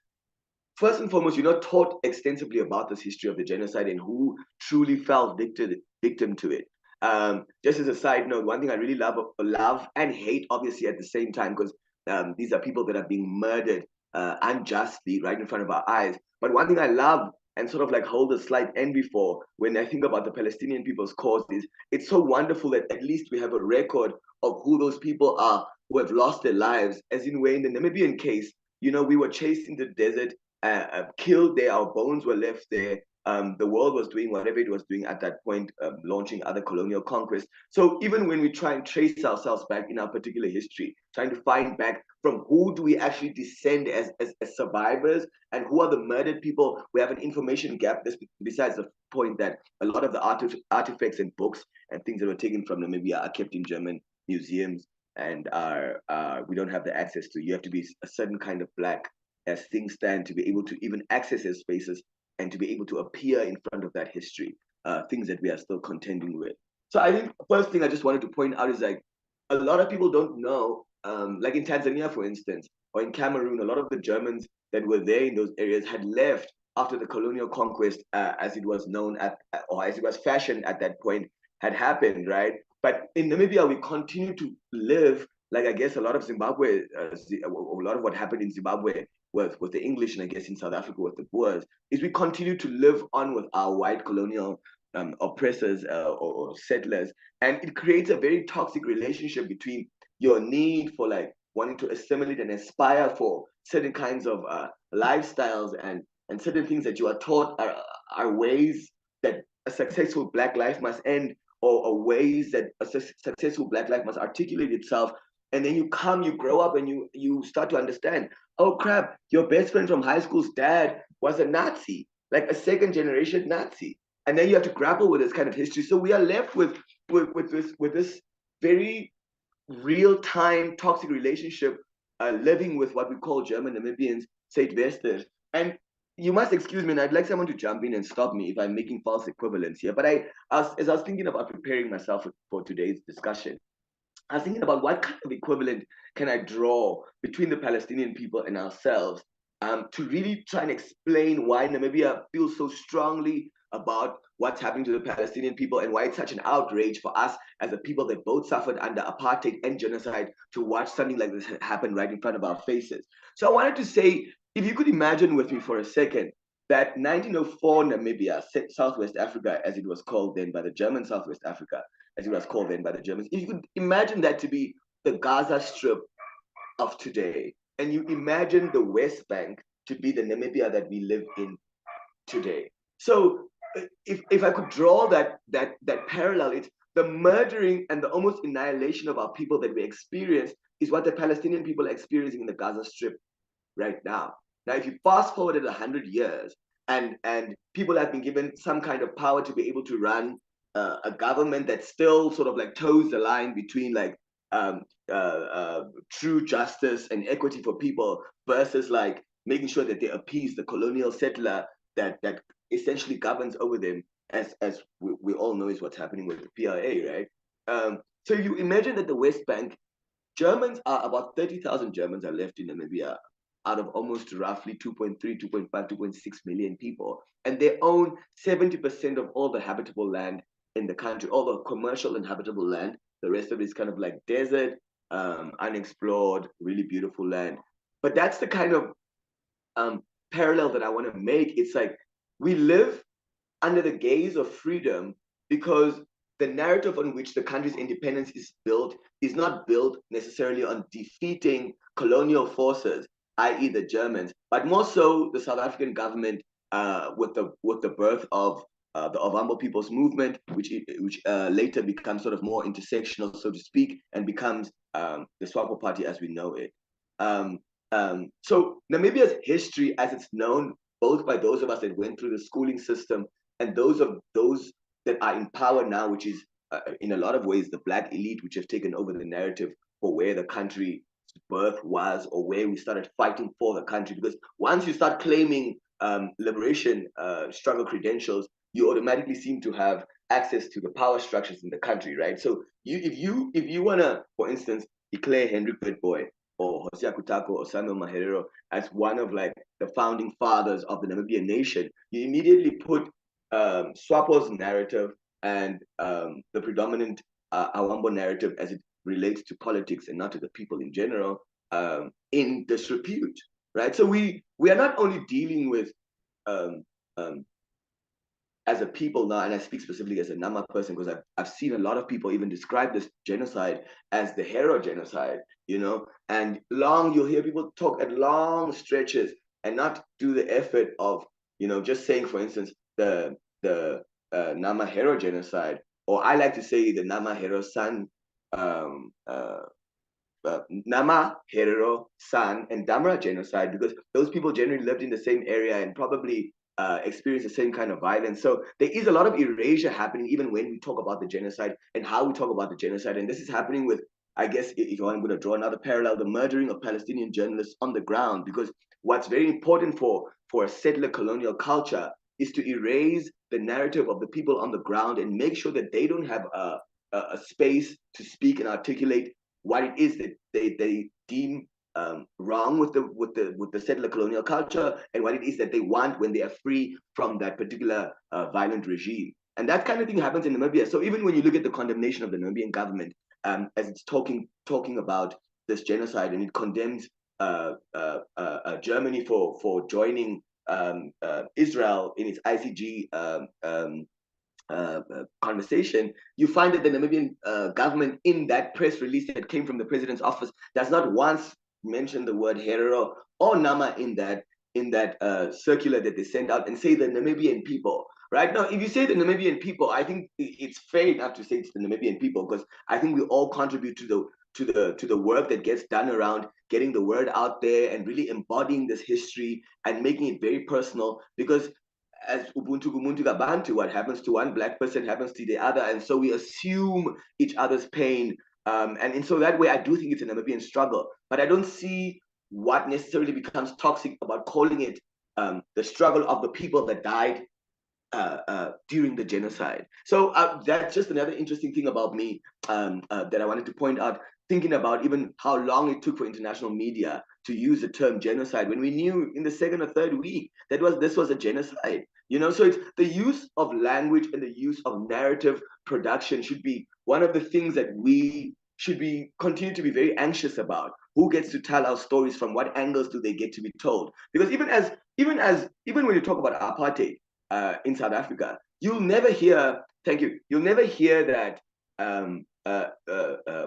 first and foremost, you're not taught extensively about this history of the genocide and who truly fell victim to it. Just as a side note, one thing I really love and hate, obviously, at the same time, because these are people that are being murdered unjustly right in front of our eyes. But one thing I love and sort of like hold a slight envy for when I think about the Palestinian people's cause is it's so wonderful that at least we have a record of who those people are who have lost their lives. As in way in the Namibian case, we were chased in the desert, killed there, our bones were left there. The world was doing whatever it was doing at that point, launching other colonial conquests. So even when we try and trace ourselves back in our particular history, trying to find back from who do we actually descend as survivors and who are the murdered people, we have an information gap. Besides the point that a lot of the artifacts and books and things that were taken from Namibia are kept in German museums and we don't have the access to. You have to be a certain kind of Black as things stand to be able to even access those spaces and to be able to appear in front of that history, things that we are still contending with. So I think the first thing I just wanted to point out is like a lot of people don't know, like in Tanzania, for instance, or in Cameroon, a lot of the Germans that were there in those areas had left after the colonial conquest, as it was known or as it was fashioned at that point, had happened, right? But in Namibia, we continue to live like I guess a lot of Zimbabwe, a lot of what happened in Zimbabwe with the English, and I guess in South Africa with the Boers, is we continue to live on with our white colonial oppressors or settlers, and it creates a very toxic relationship between your need for like wanting to assimilate and aspire for certain kinds of lifestyles and certain things that you are taught are ways that a successful Black life must end, or ways that a successful Black life must articulate itself. And then you grow up, and you start to understand, oh crap, your best friend from high school's dad was a Nazi, like a second generation Nazi. And then you have to grapple with this kind of history. So we are left with this very real-time toxic relationship, living with what we call German Namibians, Zuidwesters. And you must excuse me, and I'd like someone to jump in and stop me if I'm making false equivalence here. But as I was thinking about preparing myself for today's discussion, I was thinking about what kind of equivalent can I draw between the Palestinian people and ourselves, to really try and explain why Namibia feels so strongly about what's happening to the Palestinian people and why it's such an outrage for us as a people that both suffered under apartheid and genocide to watch something like this happen right in front of our faces. So I wanted to say, if you could imagine with me for a second that 1904 Namibia, Southwest Africa, as it was called then by the German Southwest Africa, as it was called then by the Germans. If you could imagine that to be the Gaza Strip of today, and you imagine the West Bank to be the Namibia that we live in today. So if I could draw that parallel, it's the murdering and the almost annihilation of our people that we experience is what the Palestinian people are experiencing in the Gaza Strip right now. Now, if you fast forward it 100 years, and people have been given some kind of power to be able to run a government that still sort of like toes the line between like true justice and equity for people versus like making sure that they appease the colonial settler that essentially governs over them, as we all know is what's happening with the PRA, right? So you imagine that the West Bank, Germans are about 30,000 Germans are left in Namibia out of almost roughly 2.3, 2.5, 2.6 million people. And they own 70% of all the habitable land in the country, all the commercial and habitable land. The rest of it is kind of like desert, unexplored, really beautiful land. But that's the kind of parallel that I want to make. It's like we live under the gaze of freedom because the narrative on which the country's independence is built is not built necessarily on defeating colonial forces, i.e. the Germans, but more so the South African government with the birth of the Ovambo People's Movement, which later becomes sort of more intersectional, so to speak, and becomes the SWAPO Party as we know it. So Namibia's history, as it's known both by those of us that went through the schooling system and those that are in power now, which is in a lot of ways the Black elite, which have taken over the narrative for where the country's birth was or where we started fighting for the country. Because once you start claiming liberation struggle credentials, you automatically seem to have access to the power structures in the country, right? So if you wanna, for instance, declare Hendrik Witbooi or Hosea Kutako or Samuel Maherero as one of like the founding fathers of the Namibian nation, you immediately put SWAPO's narrative and the predominant Awambo narrative as it relates to politics and not to the people in general in disrepute, right? So we are not only dealing with as a people now, and I speak specifically as a Nama person because I've seen a lot of people even describe this genocide as the Hero genocide, you know, and you'll hear people talk at long stretches and not do the effort of, you know, just saying, for instance, the Namaqua genocide, or I like to say the Namaqua San, Namaqua San and Damara genocide, because those people generally lived in the same area and probably experience the same kind of violence. So there is a lot of erasure happening even when we talk about the genocide and how we talk about the genocide. And this is happening with, I guess, if I'm going to draw another parallel, the murdering of Palestinian journalists on the ground, because what's very important for a settler colonial culture is to erase the narrative of the people on the ground and make sure that they don't have a space to speak and articulate what it is that they deem wrong with the settler colonial culture and what it is that they want when they are free from that particular violent regime. And that kind of thing happens in Namibia. So even when you look at the condemnation of the Namibian government as it's talking about this genocide, and it condemns Germany for joining Israel in its ICG conversation, you find that the Namibian government in that press release that came from the president's office does not once mention the word Herero or Nama in that circular that they send out and say the Namibian people. Right now, if you say the Namibian people, I think it's fair enough to say it's the Namibian people, because I think we all contribute to the work that gets done around getting the word out there and really embodying this history and making it very personal, because as Ubuntu Gumuntu Gabantu, what happens to one Black person happens to the other, and so we assume each other's pain, and so that way I do think it's a Namibian struggle, but I don't see what necessarily becomes toxic about calling it the struggle of the people that died during the genocide. So that's just another interesting thing about me that I wanted to point out, thinking about even how long it took for international media to use the term genocide when we knew in the second or third week that this was a genocide. You know, so it's the use of language and the use of narrative production should be one of the things that we should continue to be very anxious about. Who gets to tell our stories? From what angles do they get to be told? Because even when you talk about apartheid in South Africa, you'll never hear that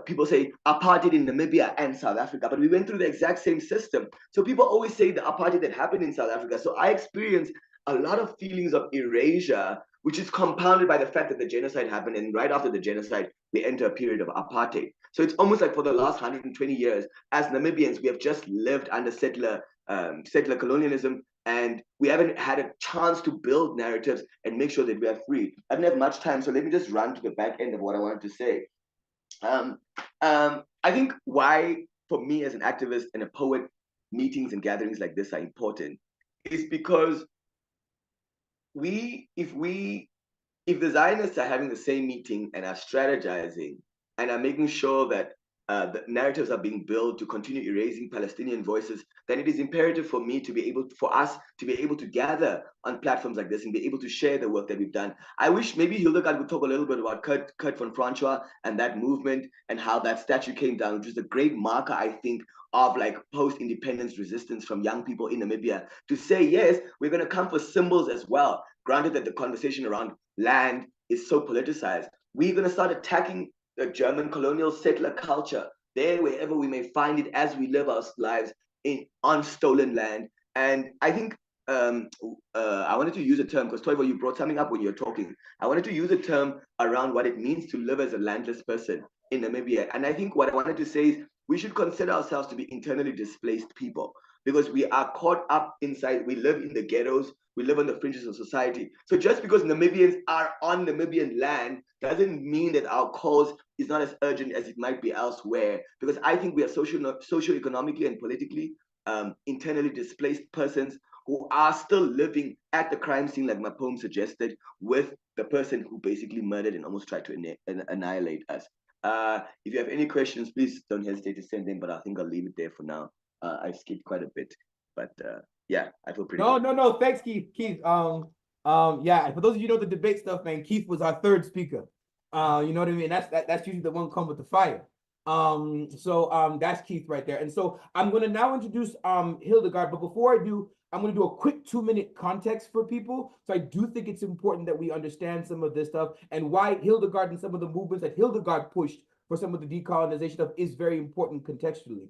people say apartheid in Namibia and South Africa, but we went through the exact same system. So people always say the apartheid that happened in South Africa. So I experienced a lot of feelings of erasure, which is compounded by the fact that the genocide happened, and right after the genocide, we enter a period of apartheid. So it's almost like for the last 120 years, as Namibians, we have just lived under settler colonialism, and we haven't had a chance to build narratives and make sure that we are free. I don't have much time, so let me just run to the back end of what I wanted to say. I think why, for me as an activist and a poet, meetings and gatherings like this are important is because if the Zionists are having the same meeting and are strategizing and are making sure that the narratives are being built to continue erasing Palestinian voices, then it is imperative for us to be able to gather on platforms like this and be able to share the work that we've done. I wish maybe Hildegard could talk a little bit about Kurt von Francois and that movement and how that statue came down, which is a great marker, I think, of like post-independence resistance from young people in Namibia to say, yes, we're going to come for symbols as well. Granted that the conversation around land is so politicized, we're going to start attacking the German colonial settler culture there, wherever we may find it, as we live our lives on stolen land. And I think I wanted to use a term, because Toivo, you brought something up when you were talking. I wanted to use a term around what it means to live as a landless person in Namibia. And I think what I wanted to say is we should consider ourselves to be internally displaced people, because we are caught up inside, we live in the ghettos, we live on the fringes of society. So just because Namibians are on Namibian land doesn't mean that our cause is not as urgent as it might be elsewhere, because I think we are socio-economically and politically internally displaced persons who are still living at the crime scene, like my poem suggested, with the person who basically murdered and almost tried to annihilate us. If you have any questions, please don't hesitate to send them, but I think I'll leave it there for now. I skipped quite a bit, but yeah, I feel pretty good. No. Thanks, Keith. Yeah, for those of you who know the debate stuff, man, Keith was our third speaker. You know what I mean? That's usually the one come with the fire. That's Keith right there. And so I'm gonna now introduce Hildegard, but before I do, I'm gonna do a quick 2-minute context for people. So I do think it's important that we understand some of this stuff and why Hildegard and some of the movements that Hildegard pushed for some of the decolonization stuff is very important contextually.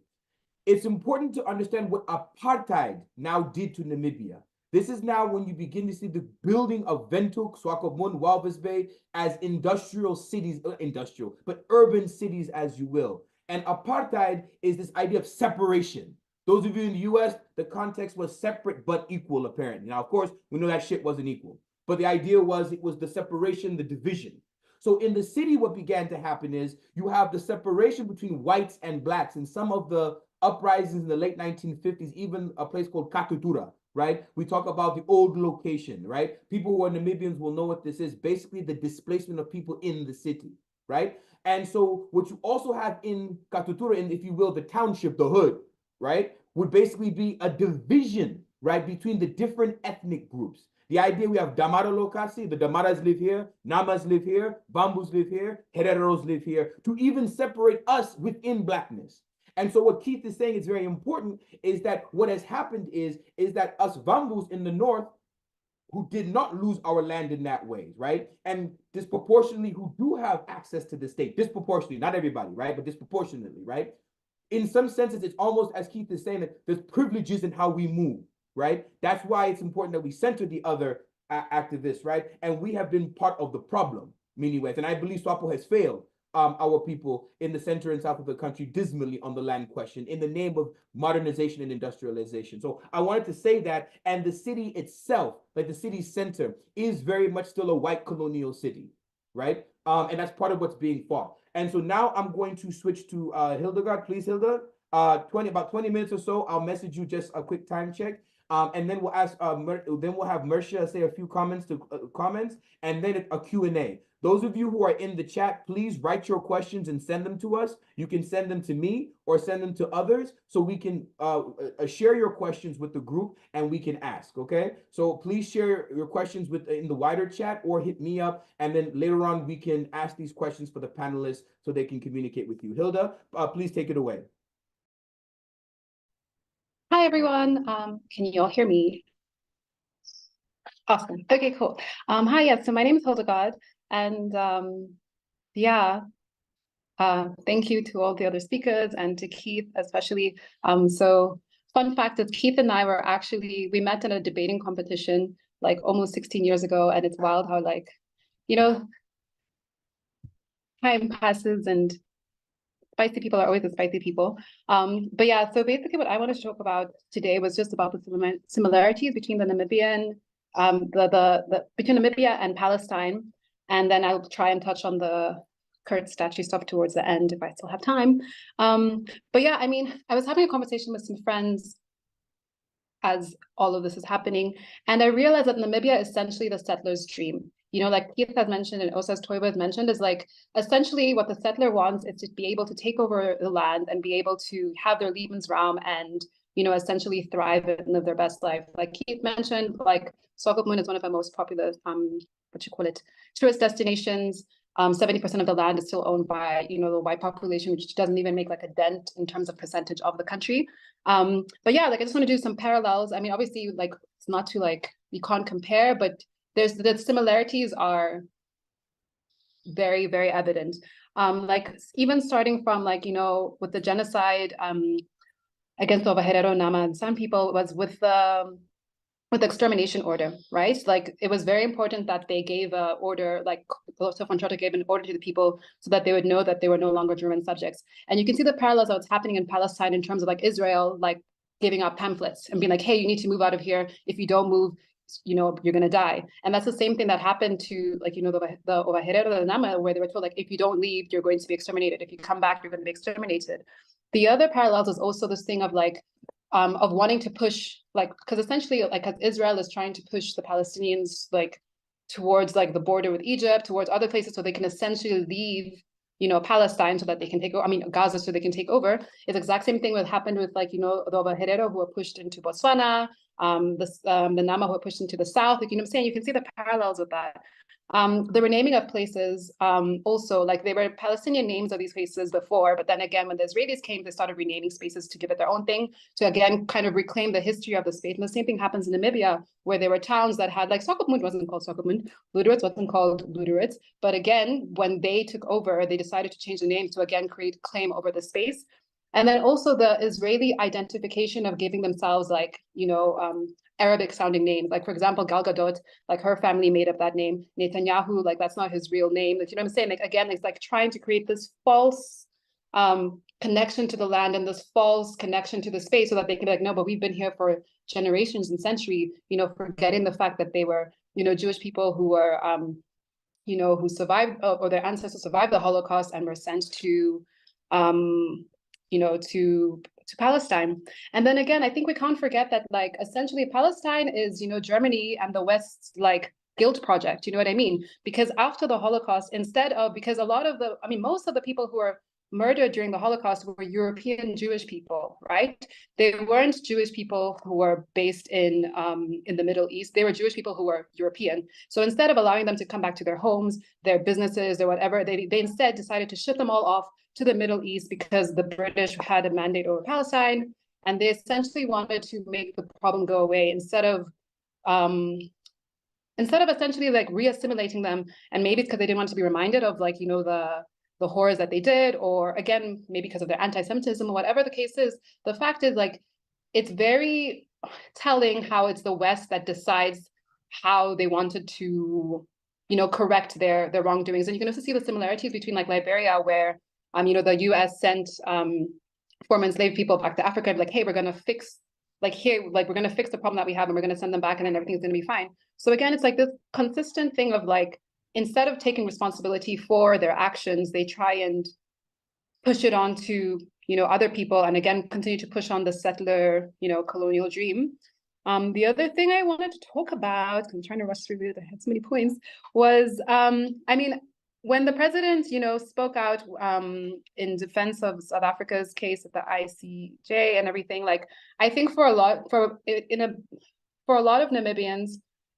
It's important to understand what apartheid now did to Namibia. This is now when you begin to see the building of Windhoek, Swakopmund, Walvis Bay as industrial cities, but urban cities, as you will. And apartheid is this idea of separation. Those of you in the US, the context was separate but equal, apparently. Now, of course, we know that shit wasn't equal. But the idea was it was the separation, the division. So in the city, what began to happen is you have the separation between whites and blacks. In some of the uprisings in the late 1950s, even a place called Katutura, right? We talk about the old location, right? People who are Namibians will know what this is. Basically, the displacement of people in the city, right? And so what you also have in Katutura, in, if you will, the township, the hood, right, would basically be a division, right, between the different ethnic groups. The idea we have Damara Lokasi, the Damaras live here, Namas live here, Bambus live here, Hereros live here, to even separate us within blackness. And so what Keith is saying is very important is that what has happened is that us Bambus in the north who did not lose our land in that way, right? And disproportionately who do have access to the state, disproportionately, not everybody, right? But disproportionately, right? In some senses, it's almost as Keith is saying that there's privileges in how we move, right? That's why it's important that we center the other activists, right? And we have been part of the problem, many ways. And I believe SWAPO has failed our people in the center and south of the country dismally on the land question in the name of modernization and industrialization. So I wanted to say that, and the city itself, like the city center, is very much still a white colonial city, right? And that's part of what's being fought. And so now I'm going to switch to Hildegard, please, Hilda. About 20 minutes or so, I'll message you just a quick time check. And then we'll ask, then we'll have Mersha say a few comments, and then a Q&A. Those of you who are in the chat, please write your questions and send them to us. You can send them to me or send them to others so we can share your questions with the group and we can ask, okay? So please share your questions in the wider chat or hit me up, and then later on we can ask these questions for the panelists so they can communicate with you. Hilda, please take it away. Hi, everyone. Can you all hear me? Awesome. Okay, cool. Hi, yes. So my name is Hildegard, and Yeah. Thank you to all the other speakers and to Keith especially. So fun fact is Keith and I were actually, we met in a debating competition like almost 16 years ago, and it's wild how like, you know, time passes and spicy people are always the spicy people. But yeah, so basically what I wanted to talk about today was just about the similarities between the Namibian, between Namibia and Palestine. And then I'll try and touch on the Kurt statue stuff towards the end if I still have time. But yeah, I mean, I was having a conversation with some friends as all of this is happening. And I realized that Namibia is essentially the settler's dream. You know, like Keith has mentioned and Osas Toivo has mentioned, is like essentially what the settler wants is to be able to take over the land and be able to have their Lebensraum and, you know, essentially thrive and live their best life. Like Keith mentioned, like Swakopmund is one of the most popular, tourist destinations. 70% of the land is still owned by, you know, the white population, which doesn't even make like a dent in terms of percentage of the country. But yeah, like I just want to do some parallels. I mean, obviously, like it's not to like we can't compare, but there's the similarities are very, very evident. Like even starting from like, you know, with the genocide against Ovaherero, Nama, and San people was with the extermination order, right? Like it was very important that they gave a order, like Sofontrota gave an order to the people so that they would know that they were no longer German subjects. And you can see the parallels of what's happening in Palestine in terms of like Israel, like giving out pamphlets and being like, hey, you need to move out of here. If you don't move, you know, you're gonna die. And that's the same thing that happened to like, you know, the Ovaherero, the Nama, where they were told like, if you don't leave, you're going to be exterminated. If you come back, you're going to be exterminated. The other parallels is also this thing of like, of wanting to push, like, because essentially, like, as Israel is trying to push the Palestinians, like, towards like the border with Egypt, towards other places, so they can essentially leave, you know, Palestine, so that they can take over. I mean, Gaza, so they can take over. It's the exact same thing that happened with, like, you know, the Ovaherero who were pushed into Botswana, the Nama who were pushed into the south. Like, you know what I'm saying? You can see the parallels with that. The renaming of places, also, like they were Palestinian names of these places before, but then again, when the Israelis came, they started renaming spaces to give it their own thing, to again kind of reclaim the history of the space. And the same thing happens in Namibia, where there were towns that had, like Swakopmund wasn't called Swakopmund, Luderitz wasn't called Luderitz, but again, when they took over, they decided to change the name to again create claim over the space. And then also the Israeli identification of giving themselves like, you know, Arabic sounding names. Like, for example, Gal Gadot, like her family made up that name. Netanyahu, like that's not his real name. Like, you know what I'm saying? Like, again, it's like trying to create this false connection to the land and this false connection to the space so that they can be like, no, but we've been here for generations and centuries, you know, forgetting the fact that they were, you know, Jewish people who were, you know, who survived or their ancestors survived the Holocaust and were sent to, you know, to Palestine. And then again, I think we can't forget that like essentially Palestine is, you know, Germany and the West's like guilt project, you know what I mean? Because after the Holocaust, instead of, because a lot of the, I mean, most of the people who were murdered during the Holocaust were European Jewish people, right? They weren't Jewish people who were based in the Middle East. They were Jewish people who were European. So instead of allowing them to come back to their homes, their businesses, or whatever, they instead decided to ship them all off to the Middle East because the British had a mandate over Palestine, and they essentially wanted to make the problem go away instead of essentially like re-assimilating them. And maybe it's because they didn't want to be reminded of like, you know, the horrors that they did, or again, maybe because of their anti-Semitism or whatever the case is. The fact is like, it's very telling how it's the West that decides how they wanted to, you know, correct their wrongdoings. And you can also see the similarities between like Liberia, where you know, the US sent former enslaved people back to Africa, like, hey, we're gonna fix, like here, like we're gonna fix the problem that we have and we're gonna send them back and then everything's gonna be fine. So again, it's like this consistent thing of like, instead of taking responsibility for their actions, they try and push it on to, you know, other people, and again, continue to push on the settler, you know, colonial dream. The other thing I wanted to talk about, I'm trying to rush through it, I had so many points, was, I mean, when the president, you know, spoke out in defense of South Africa's case at the ICJ and everything, like, I think for a lot of Namibians,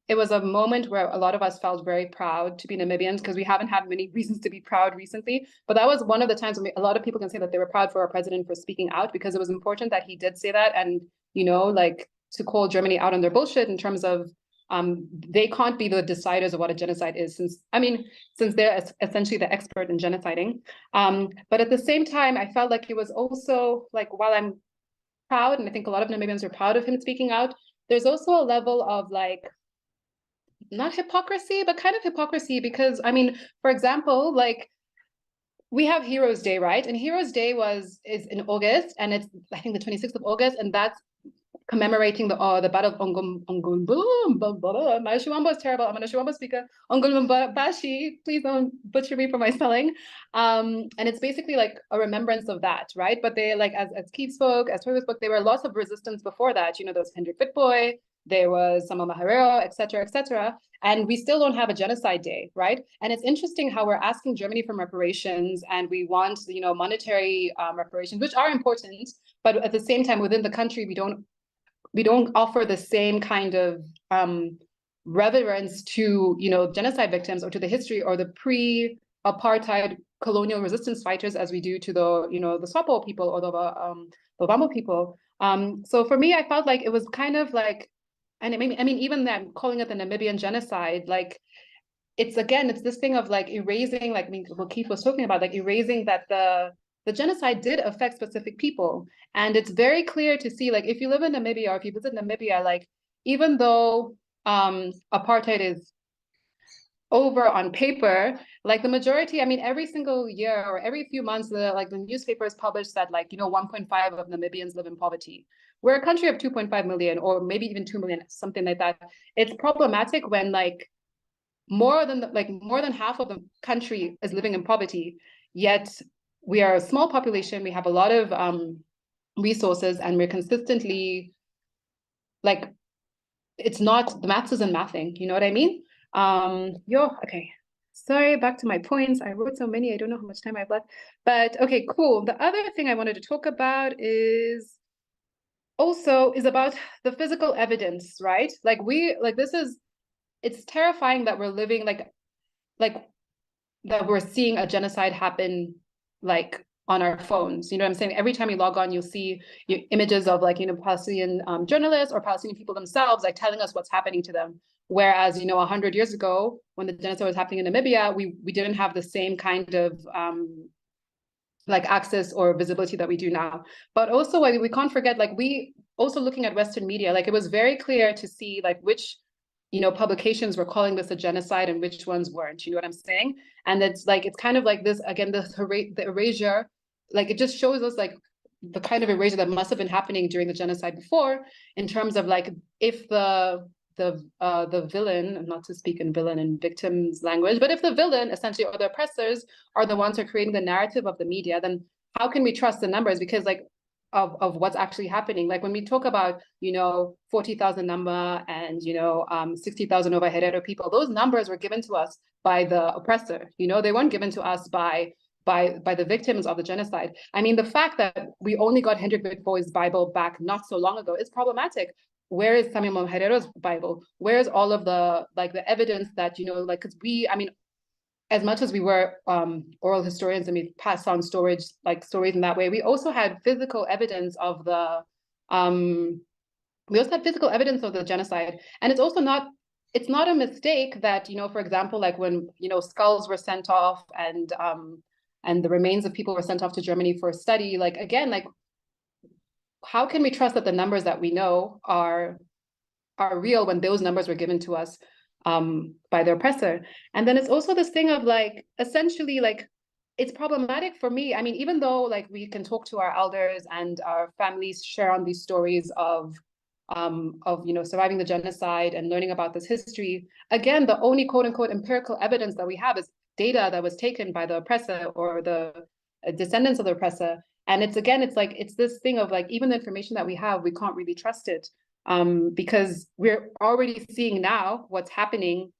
it was a moment where a lot of us felt very proud to be Namibians, because we haven't had many reasons to be proud recently. But that was one of the times when a lot of people can say that they were proud for our president for speaking out, because it was important that he did say that, and, you know, like to call Germany out on their bullshit in terms of they can't be the deciders of what a genocide is, since they're essentially the expert in genociding. But at the same time, I felt like it was also like, while I'm proud, and I think a lot of Namibians are proud of him speaking out, there's also a level of like, not hypocrisy, but kind of hypocrisy, because for example, like, we have Heroes Day, right? And Heroes Day is in August, and it's, I think, the 26th of August, and that's commemorating the Battle of Ongulumbu. My Shiwambo is terrible. I'm a Shiwambo speaker. Ongulumbashi, please don't butcher me for my spelling. And it's basically like a remembrance of that, right? But they, like, as Keith spoke, as Toyo spoke, there were lots of resistance before that. There was Hendrik Witbooi, there was some Ovaherero, et cetera, and we still don't have a genocide day, right? And it's interesting how we're asking Germany for reparations, and we want, monetary reparations, which are important, but at the same time, within the country, we don't offer the same kind of reverence to, genocide victims, or to the history, or the pre-apartheid colonial resistance fighters, as we do to the, the Swapo people, or the Ovambo people. So for me, I felt like it was kind of like, and even them calling it the Namibian genocide, like, it's this thing of like erasing, like, what Keith was talking about, like erasing that the genocide did affect specific people. And it's very clear to see, like, if you live in Namibia, or if you visit Namibia, like, even though apartheid is over on paper, like, the majority, every single year or every few months, the newspapers publish that, like, 1.5 of Namibians live in poverty. We're a country of 2.5 million, or maybe even 2 million, something like that. It's problematic when, like, more than half of the country is living in poverty, yet we are a small population, we have a lot of resources, and we're consistently, like, it's not, the maths isn't mathing, you know what I mean? Okay. Sorry, back to my points. I wrote so many, I don't know how much time I've left. But okay, cool. The other thing I wanted to talk about is about the physical evidence, right? Like, it's terrifying that we're living like that we're seeing a genocide happen, like, on our phones. You know what I'm saying? Every time you log on, you'll see images of, like, Palestinian journalists or Palestinian people themselves, like, telling us what's happening to them. Whereas, 100 years ago, when the genocide was happening in Namibia, we didn't have the same kind of like, access or visibility that we do now. But also, we can't forget, like, we also, looking at Western media, like, it was very clear to see, like, which publications were calling this a genocide and which ones weren't. You know what I'm saying? And it's like, it's kind of like this, again, the erasure, like, it just shows us, like, the kind of erasure that must have been happening during the genocide before, in terms of, like, if the villain, not to speak in villain and victims language, but if the villain, essentially, or the oppressors, are the ones who are creating the narrative of the media, then how can we trust the numbers? Because, like, of what's actually happening. Like, when we talk about, 40,000 Namaqua and 60,000 Ovaherero people, those numbers were given to us by the oppressor. They weren't given to us by the victims of the genocide. The fact that we only got Hendrik Witboi's Bible back not so long ago is problematic. Where is Samuel Ovaherero's Bible? Where's all of the evidence that, like, because as much as we were oral historians and we passed on stories in that way, we also had physical evidence of the genocide. And it's also not a mistake that, for example, like, when, skulls were sent off and the remains of people were sent off to Germany for study, like, again, like, how can we trust that the numbers that we know are real when those numbers were given to us by the oppressor? And then it's also this thing of, like, essentially, like, it's problematic for me. Even though, like, we can talk to our elders and our families share on these stories of surviving the genocide and learning about this history, again, the only quote unquote empirical evidence that we have is data that was taken by the oppressor or the descendants of the oppressor. And it's this thing of, like, even the information that we have, we can't really trust it. Because we're already seeing now what's happening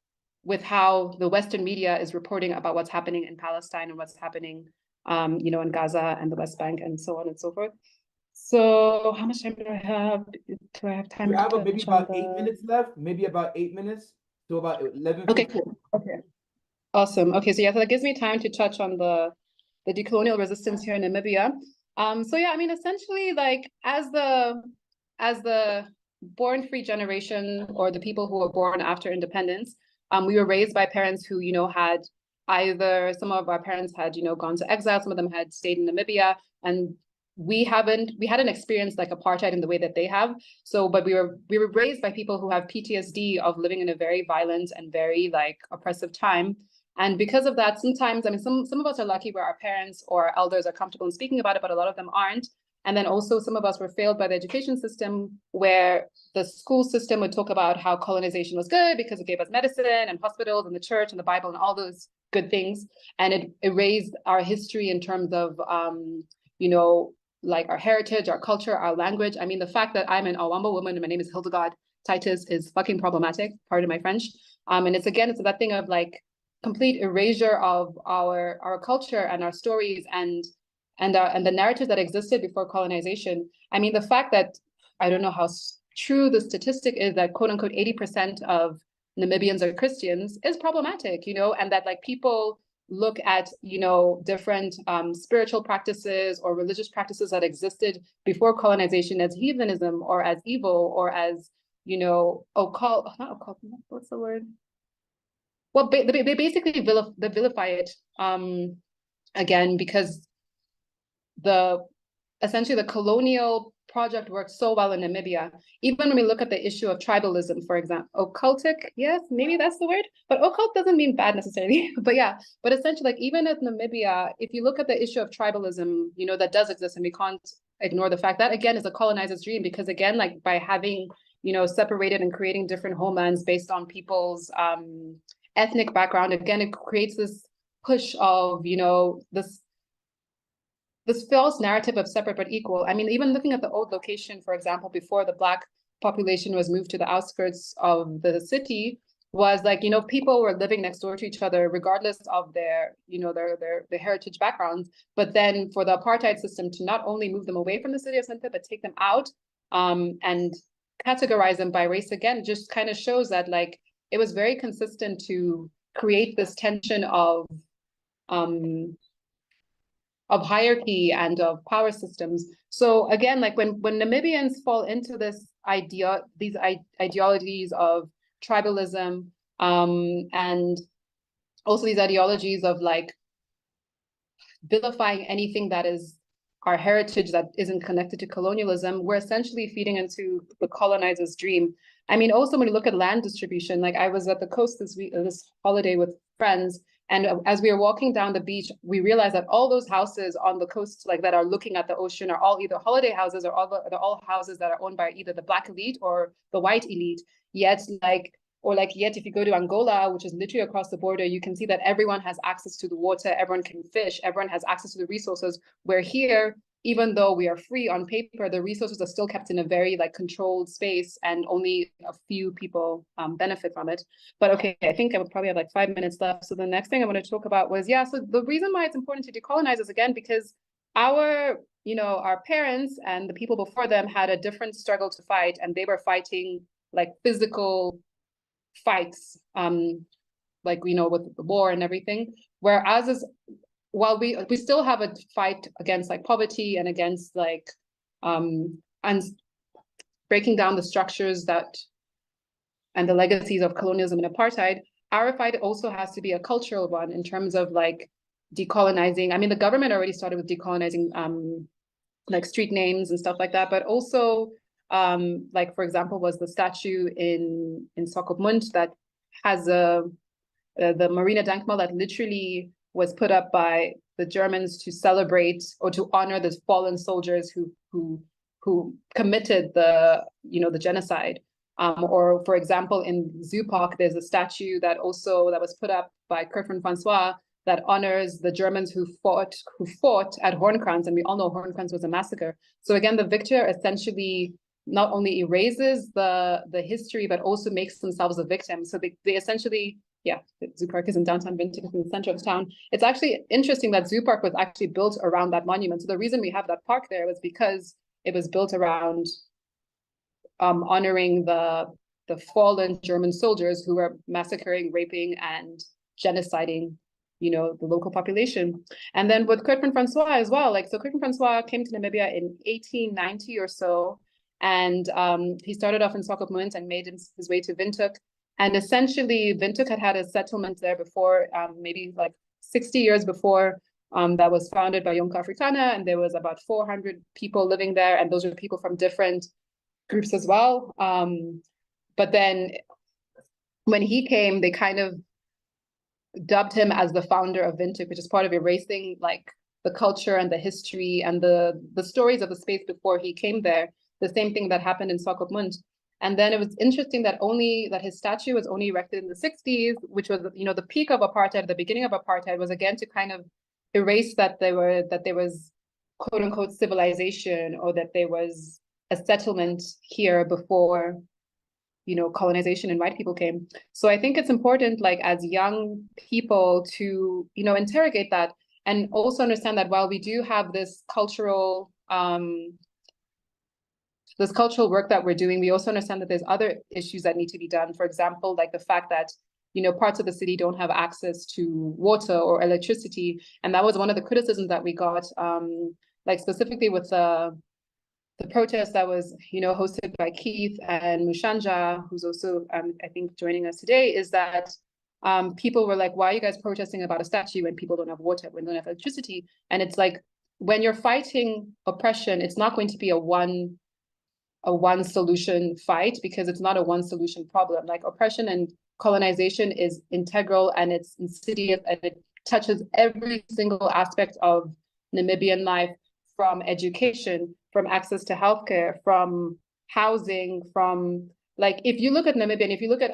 with how the Western media is reporting about what's happening in Palestine and what's happening, in Gaza and the West Bank and so on and so forth. So how much time do I have? Do I have time? We have maybe about 8 minutes left, maybe about 8 minutes. So about 11. Okay, cool. Okay. Awesome. Okay, so yeah, so that gives me time to touch on the decolonial resistance here in Namibia. So yeah, essentially, like, as the born free generation, or the people who were born after independence, we were raised by parents who, had either, some of our parents had, gone to exile, some of them had stayed in Namibia, and we hadn't experienced like apartheid in the way that they have. So, but we were raised by people who have PTSD of living in a very violent and very like oppressive time. And because of that, sometimes, I mean, some of us are lucky where our parents or elders are comfortable in speaking about it, but a lot of them aren't. And then also some of us were failed by the education system, where the school system would talk about how colonization was good because it gave us medicine and hospitals and the church and the Bible and all those good things. And it erased our history in terms of, like our heritage, our culture, our language. I mean, the fact that I'm an Awamba woman and my name is Hildegard Titus is fucking problematic, pardon my French. And it's that thing of like complete erasure of our culture and our stories and the narratives that existed before colonization. I mean, the fact that, I don't know how true the statistic is, that quote unquote 80% of Namibians are Christians is problematic, and that like people look at, different spiritual practices or religious practices that existed before colonization as heathenism or as evil or as, occult, not occult, what's the word? Well, they basically vilify it, again, because essentially the colonial project worked so well in Namibia. Even when we look at the issue of tribalism, for example, occultic, yes, maybe that's the word, but occult doesn't mean bad necessarily. But yeah, but essentially, like even at Namibia, if you look at the issue of tribalism, that does exist, and we can't ignore the fact that again is a colonizer's dream, because again, like by having, separated and creating different homelands based on people's ethnic background, again, it creates this push of, this false narrative of separate but equal. I mean, even looking at the old location, for example, before the Black population was moved to the outskirts of the city, was like, people were living next door to each other, regardless of their, their heritage backgrounds. But then for the apartheid system to not only move them away from the city of Sente, but take them out and categorize them by race, again, just kind of shows that like it was very consistent to create this tension of hierarchy and of power systems. So again, like when Namibians fall into these ideologies of tribalism, and also these ideologies of like vilifying anything that is our heritage that isn't connected to colonialism, we're essentially feeding into the colonizer's dream. I mean, also when you look at land distribution, like I was at the coast this holiday with friends, and as we were walking down the beach, we realized that all those houses on the coast, like that are looking at the ocean, are all either holiday houses or they're all houses that are owned by either the Black elite or the white elite. Yet, if you go to Angola, which is literally across the border, you can see that everyone has access to the water, everyone can fish, everyone has access to the resources. Where here, even though we are free on paper, the resources are still kept in a very like controlled space, and only a few people benefit from it. But okay, I think I would probably have like 5 minutes left. So the next thing I want to talk about was, so the reason why it's important to decolonize is again, because our parents and the people before them had a different struggle to fight, and they were fighting like physical fights, with the war and everything. Whereas while we still have a fight against like poverty and against like and breaking down the structures that and the legacies of colonialism and apartheid, our fight also has to be a cultural one in terms of like decolonizing. I mean, the government already started with decolonizing like street names and stuff like that, but also like for example was the statue in Swakopmund that has the Marina Dankmal that literally was put up by the Germans to celebrate or to honor the fallen soldiers who committed the genocide. Or for example, in Zupok, there's a statue that was put up by Kurt Francois that honors the Germans who fought at Hornkrantz, and we all know Hornkrantz was a massacre. So again, the victor essentially not only erases the history, but also makes themselves a victim. So they essentially, Zoo Park is in downtown Windhoek, in the center of town. It's actually interesting that Zoo Park was actually built around that monument. So the reason we have that park there was because it was built around honoring the fallen German soldiers who were massacring, raping, and genociding, the local population. And then with Kurt Francois as well, so Kurt Francois came to Namibia in 1890 or so. And he started off in Swakopmund and made his way to Windhoek. And essentially, Windhoek had a settlement there before, maybe like 60 years before, that was founded by Jonge Afrikaner, and there was about 400 people living there, and those were people from different groups as well. But then when he came, they kind of dubbed him as the founder of Windhoek, which is part of erasing like the culture and the history and the stories of the space before he came there. The same thing that happened in Swakopmund. And then it was interesting that his statue was only erected in the 60s, which was, you know, the peak of apartheid, the beginning of apartheid, was again to kind of erase that there was quote unquote civilization, or that there was a settlement here before, you know, colonization and white people came. So I think it's important, like as young people, to, you know, interrogate that, and also understand that while we do have this cultural work that we're doing, we also understand that there's other issues that need to be done. For example, like the fact that, you know, parts of the city don't have access to water or electricity. And that was one of the criticisms that we got, like specifically with the protest that was, you know, hosted by Keith and Mushanja, who's also, I think, joining us today, is that people were like, why are you guys protesting about a statue when people don't have water, when they don't have electricity? And it's like, when you're fighting oppression, it's not going to be a one solution fight, because it's not a one solution problem. Like oppression and colonization is integral, and it's insidious, and it touches every single aspect of Namibian life, from education, from access to healthcare, from housing, from, like, if you look at Namibia, and if you look at,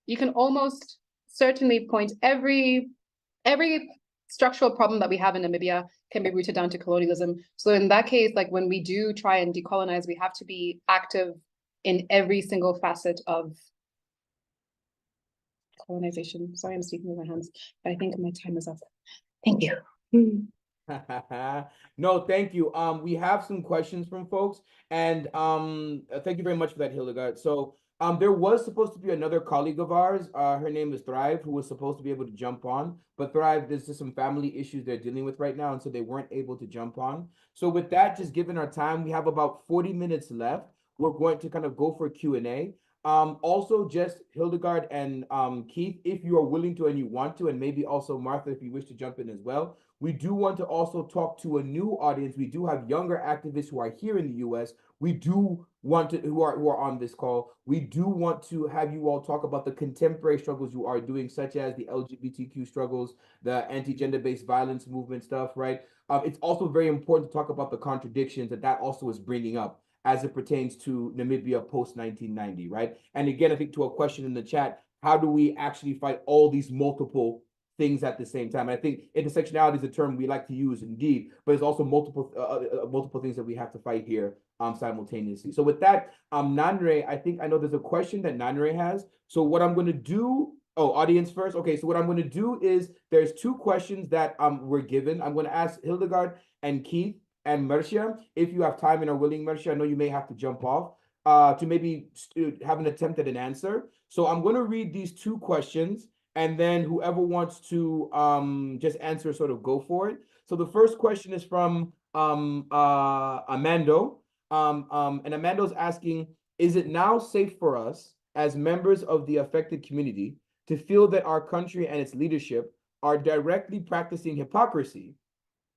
you can almost certainly point every structural problem that we have in Namibia can be rooted down to colonialism. So in that case, like when we do try and decolonize, we have to be active in every single facet of colonization. Sorry, I'm speaking with my hands, but I think my time is up. Thank you. No, thank you. We have some questions from folks, and thank you very much for that, Hildegard. So there was supposed to be another colleague of ours, her name is Thrive, who was supposed to be able to jump on, but Thrive, there's just some family issues they're dealing with right now, and so they weren't able to jump on. So with that, just given our time, we have about 40 minutes left. We're going to kind of go for Q&A. Also, just Hildegard and Keith, if you are willing to and you want to, and maybe also Martha, if you wish to jump in as well. We do want to also talk to a new audience. We do have younger activists who are here in the US. We do want to, who are on this call. We do want to have you all talk about the contemporary struggles you are doing, such as the LGBTQ struggles, the anti-gender-based violence movement stuff, right? It's also very important to talk about the contradictions that also is bringing up as it pertains to Namibia post-1990, right? And again, I think to a question in the chat, how do we actually fight all these multiple things at the same time? And I think intersectionality is a term we like to use indeed, but there's also multiple things that we have to fight here simultaneously. So with that, Nanre, I know there's a question that Nanre has. So what I'm going to do, audience first. Okay, so what I'm going to do is there's two questions that were given. I'm going to ask Hildegard and Keith and Marcia, if you have time and are willing, Marcia, I know you may have to jump off to maybe have an attempt at an answer. So I'm going to read these two questions, and then whoever wants to just answer, sort of go for it. So the first question is from Amando. And Amando's asking, is it now safe for us as members of the affected community to feel that our country and its leadership are directly practicing hypocrisy,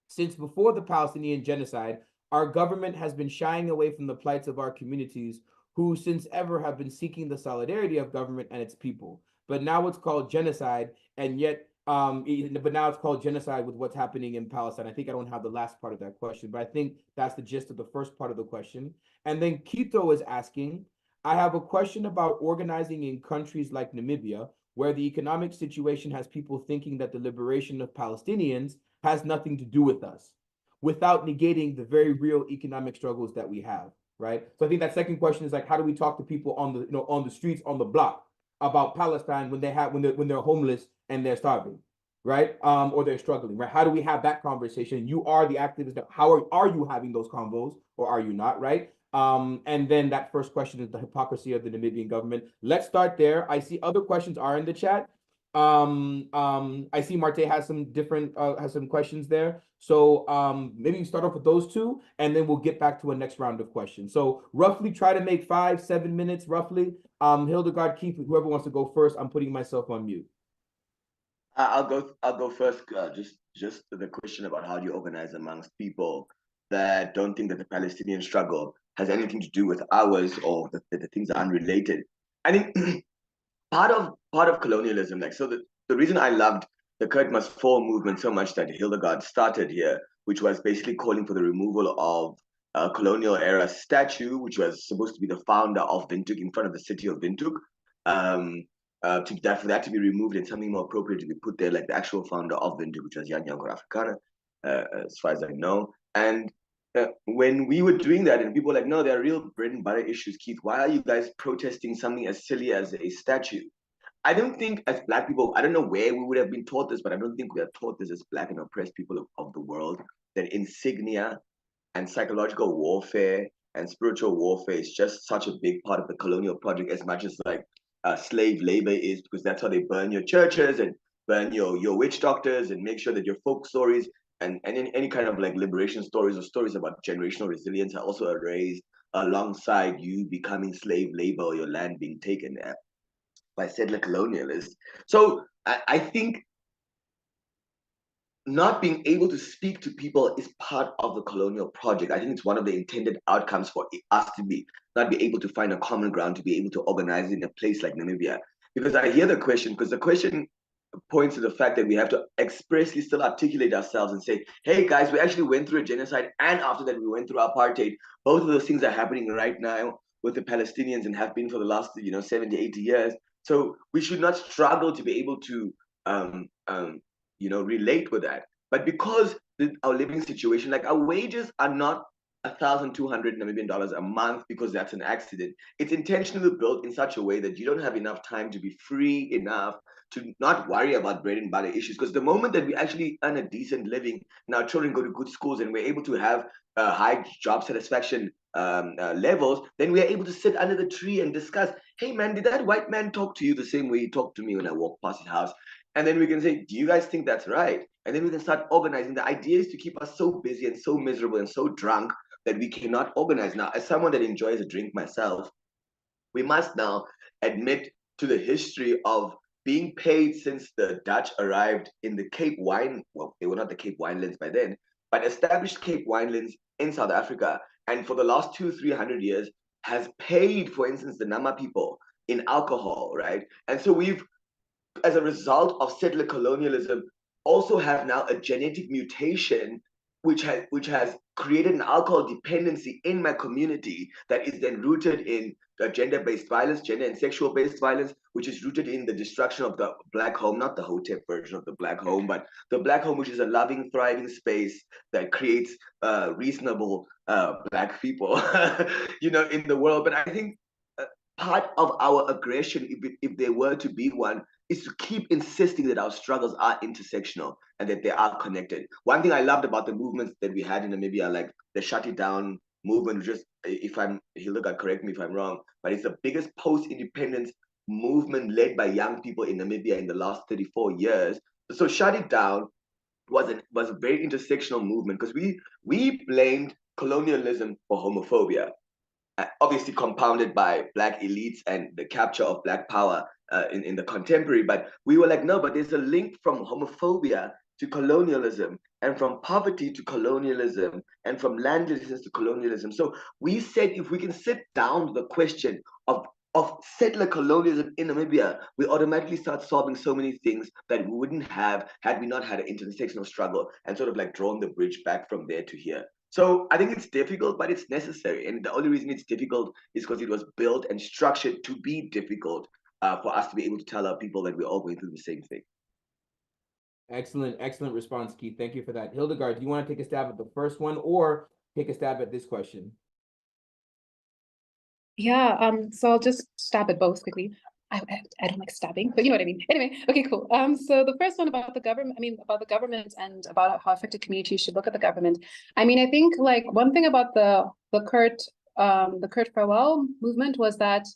since before the Palestinian genocide, our government has been shying away from the plights of our communities, who since ever have been seeking the solidarity of government and its people? But now it's called genocide, and yet, but now it's called genocide with what's happening in Palestine. I think I don't have the last part of that question, but I think that's the gist of the first part of the question. And then Quito is asking, I have a question about organizing in countries like Namibia, where the economic situation has people thinking that the liberation of Palestinians has nothing to do with us, without negating the very real economic struggles that we have, right? So I think that second question is like, how do we talk to people on the, on the streets, on the block, about Palestine when they're homeless and they're starving, right? Or they're struggling, right? How do we have that conversation? You are the activist. How are you having those convos, or are you not, right? And then that first question is the hypocrisy of the Namibian government. Let's start there. I see other questions are in the chat. I see Marte has some different has some questions there. So maybe you start off with those two, and then we'll get back to a next round of questions. So roughly try to make 5-7 minutes, roughly. Hildegard, Keith, whoever wants to go first, I'm putting myself on mute. I'll go first. Just the question about how do you organize amongst people that don't think that the Palestinian struggle has anything to do with ours, or the things are unrelated. I think part of colonialism, like, so the reason I loved the Kurt Must Fall movement so much that Hildegard started here, which was basically calling for the removal of a colonial era statue, which was supposed to be the founder of Windhoek in front of the city of Windhoek. For that to be removed and something more appropriate to be put there, like the actual founder of Windhoek, which was Jan Janko Afrikaner, as far as I know. And when we were doing that, and people were like, no, there are real bread and butter issues, Keith. Why are you guys protesting something as silly as a statue? I don't think as Black people, I don't know where we would have been taught this, but I don't think we are taught this as Black and oppressed people of the world, that insignia and psychological warfare and spiritual warfare is just such a big part of the colonial project, as much as like slave labor is, because that's how they burn your churches and burn your witch doctors and make sure that your folk stories and any kind of like liberation stories or stories about generational resilience are also erased alongside you becoming slave labor or your land being taken by settler colonialists. So I think not being able to speak to people is part of the colonial project. I think it's one of the intended outcomes for us to not be able to find a common ground, to be able to organize in a place like Namibia. Because I hear the question, because the question points to the fact that we have to expressly still articulate ourselves and say, hey guys, we actually went through a genocide, and after that we went through apartheid. Both of those things are happening right now with the Palestinians and have been for the last 70, 80 years. So we should not struggle to be able to relate with that. But because our living situation, like our wages are not 1,200 Namibian dollars a month because that's an accident. It's intentionally built in such a way that you don't have enough time to be free enough to not worry about bread and butter issues. Because the moment that we actually earn a decent living and our children go to good schools and we're able to have high job satisfaction levels, then we are able to sit under the tree and discuss, hey man, did that white man talk to you the same way he talked to me when I walked past his house? And then we can say, do you guys think that's right? And then we can start organizing. The idea is to keep us so busy and so miserable and so drunk that we cannot organize. Now, as someone that enjoys a drink myself, we must now admit to the history of being paid since the Dutch arrived in the Cape Wine, well, they were not the Cape Winelands by then, but established Cape Winelands in South Africa. And for the last 200-300 years has paid, for instance, the Nama people in alcohol, right? And so we've, as a result of settler colonialism, also have now a genetic mutation which has created an alcohol dependency in my community that is then rooted in gender-based violence, gender and sexual-based violence, which is rooted in the destruction of the Black home, not the Hotep version of the Black home, but the Black home, which is a loving, thriving space that creates reasonable Black people, in the world. But I think part of our aggression, if there were to be one, is to keep insisting that our struggles are intersectional and that they are connected. One thing I loved about the movements that we had in Namibia, like the Shut It Down movement, just Hildegard, correct me if I'm wrong, but it's the biggest post-independence movement led by young people in Namibia in the last 34 years. So Shut It Down was a very intersectional movement because we blamed colonialism for homophobia, obviously compounded by Black elites and the capture of Black power in the contemporary. But we were like, no, but there's a link from homophobia to colonialism, and from poverty to colonialism, and from landlessness to colonialism. So we said, if we can sit down the question of settler colonialism in Namibia, we automatically start solving so many things that we wouldn't have had we not had an intersectional struggle and sort of like drawn the bridge back from there to here. So I think it's difficult, but it's necessary. And the only reason it's difficult is because it was built and structured to be difficult for us to be able to tell our people that we're all going through the same thing. Excellent response, Keith. Thank you for that. Hildegard, do you want to take a stab at the first one or take a stab at this question? Yeah, so I'll just stab at both quickly. I don't like stabbing, but you know what I mean. Anyway, okay, cool. So the first one about the government, about the government and about how affected communities should look at the government. I think like one thing about the Kurt Farewell movement was that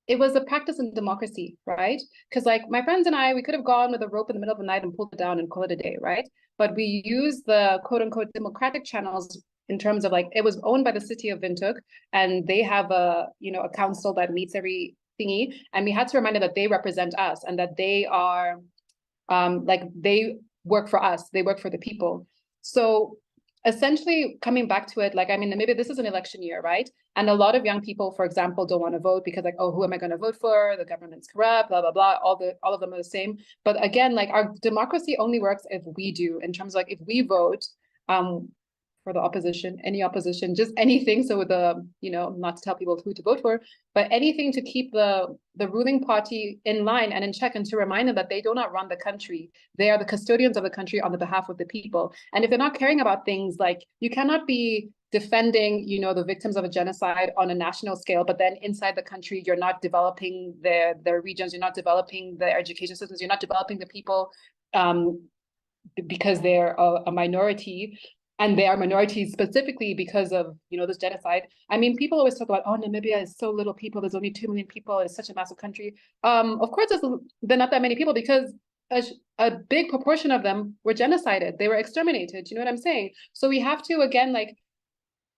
it was a practice in democracy, right? Because like my friends and I, we could have gone with a rope in the middle of the night and pulled it down and call it a day, right? But we used the quote unquote democratic channels in terms of like, it was owned by the city of Windhoek, and they have a, you know, a council that meets every thingy. And we had to remind them that they represent us and that they are, like they work for us, they work for the people. So essentially coming back to it, like, I mean, maybe this is an election year, right? And a lot of young people, for example, don't want to vote because like, oh, who am I going to vote for? The government's corrupt, blah, blah, blah. All of them are the same. But again, like our democracy only works if we do, in terms of like, if we vote, for the opposition, any opposition, just anything. So the, you know, not to tell people who to vote for, but anything to keep the ruling party in line and in check, and to remind them that they do not run the country. They are the custodians of the country on the behalf of the people. And if they're not caring about things like, you cannot be defending, you know, the victims of a genocide on a national scale, but then inside the country, you're not developing their regions, you're not developing their education systems, you're not developing the people, because they're a minority. And they are minorities specifically because of, you know, this genocide. I mean, people always talk about, oh, Namibia is so little people. There's only 2 million people. It's such a massive country. Of course, they're not that many people because a big proportion of them were genocided. They were exterminated. You know what I'm saying? So we have to, again, like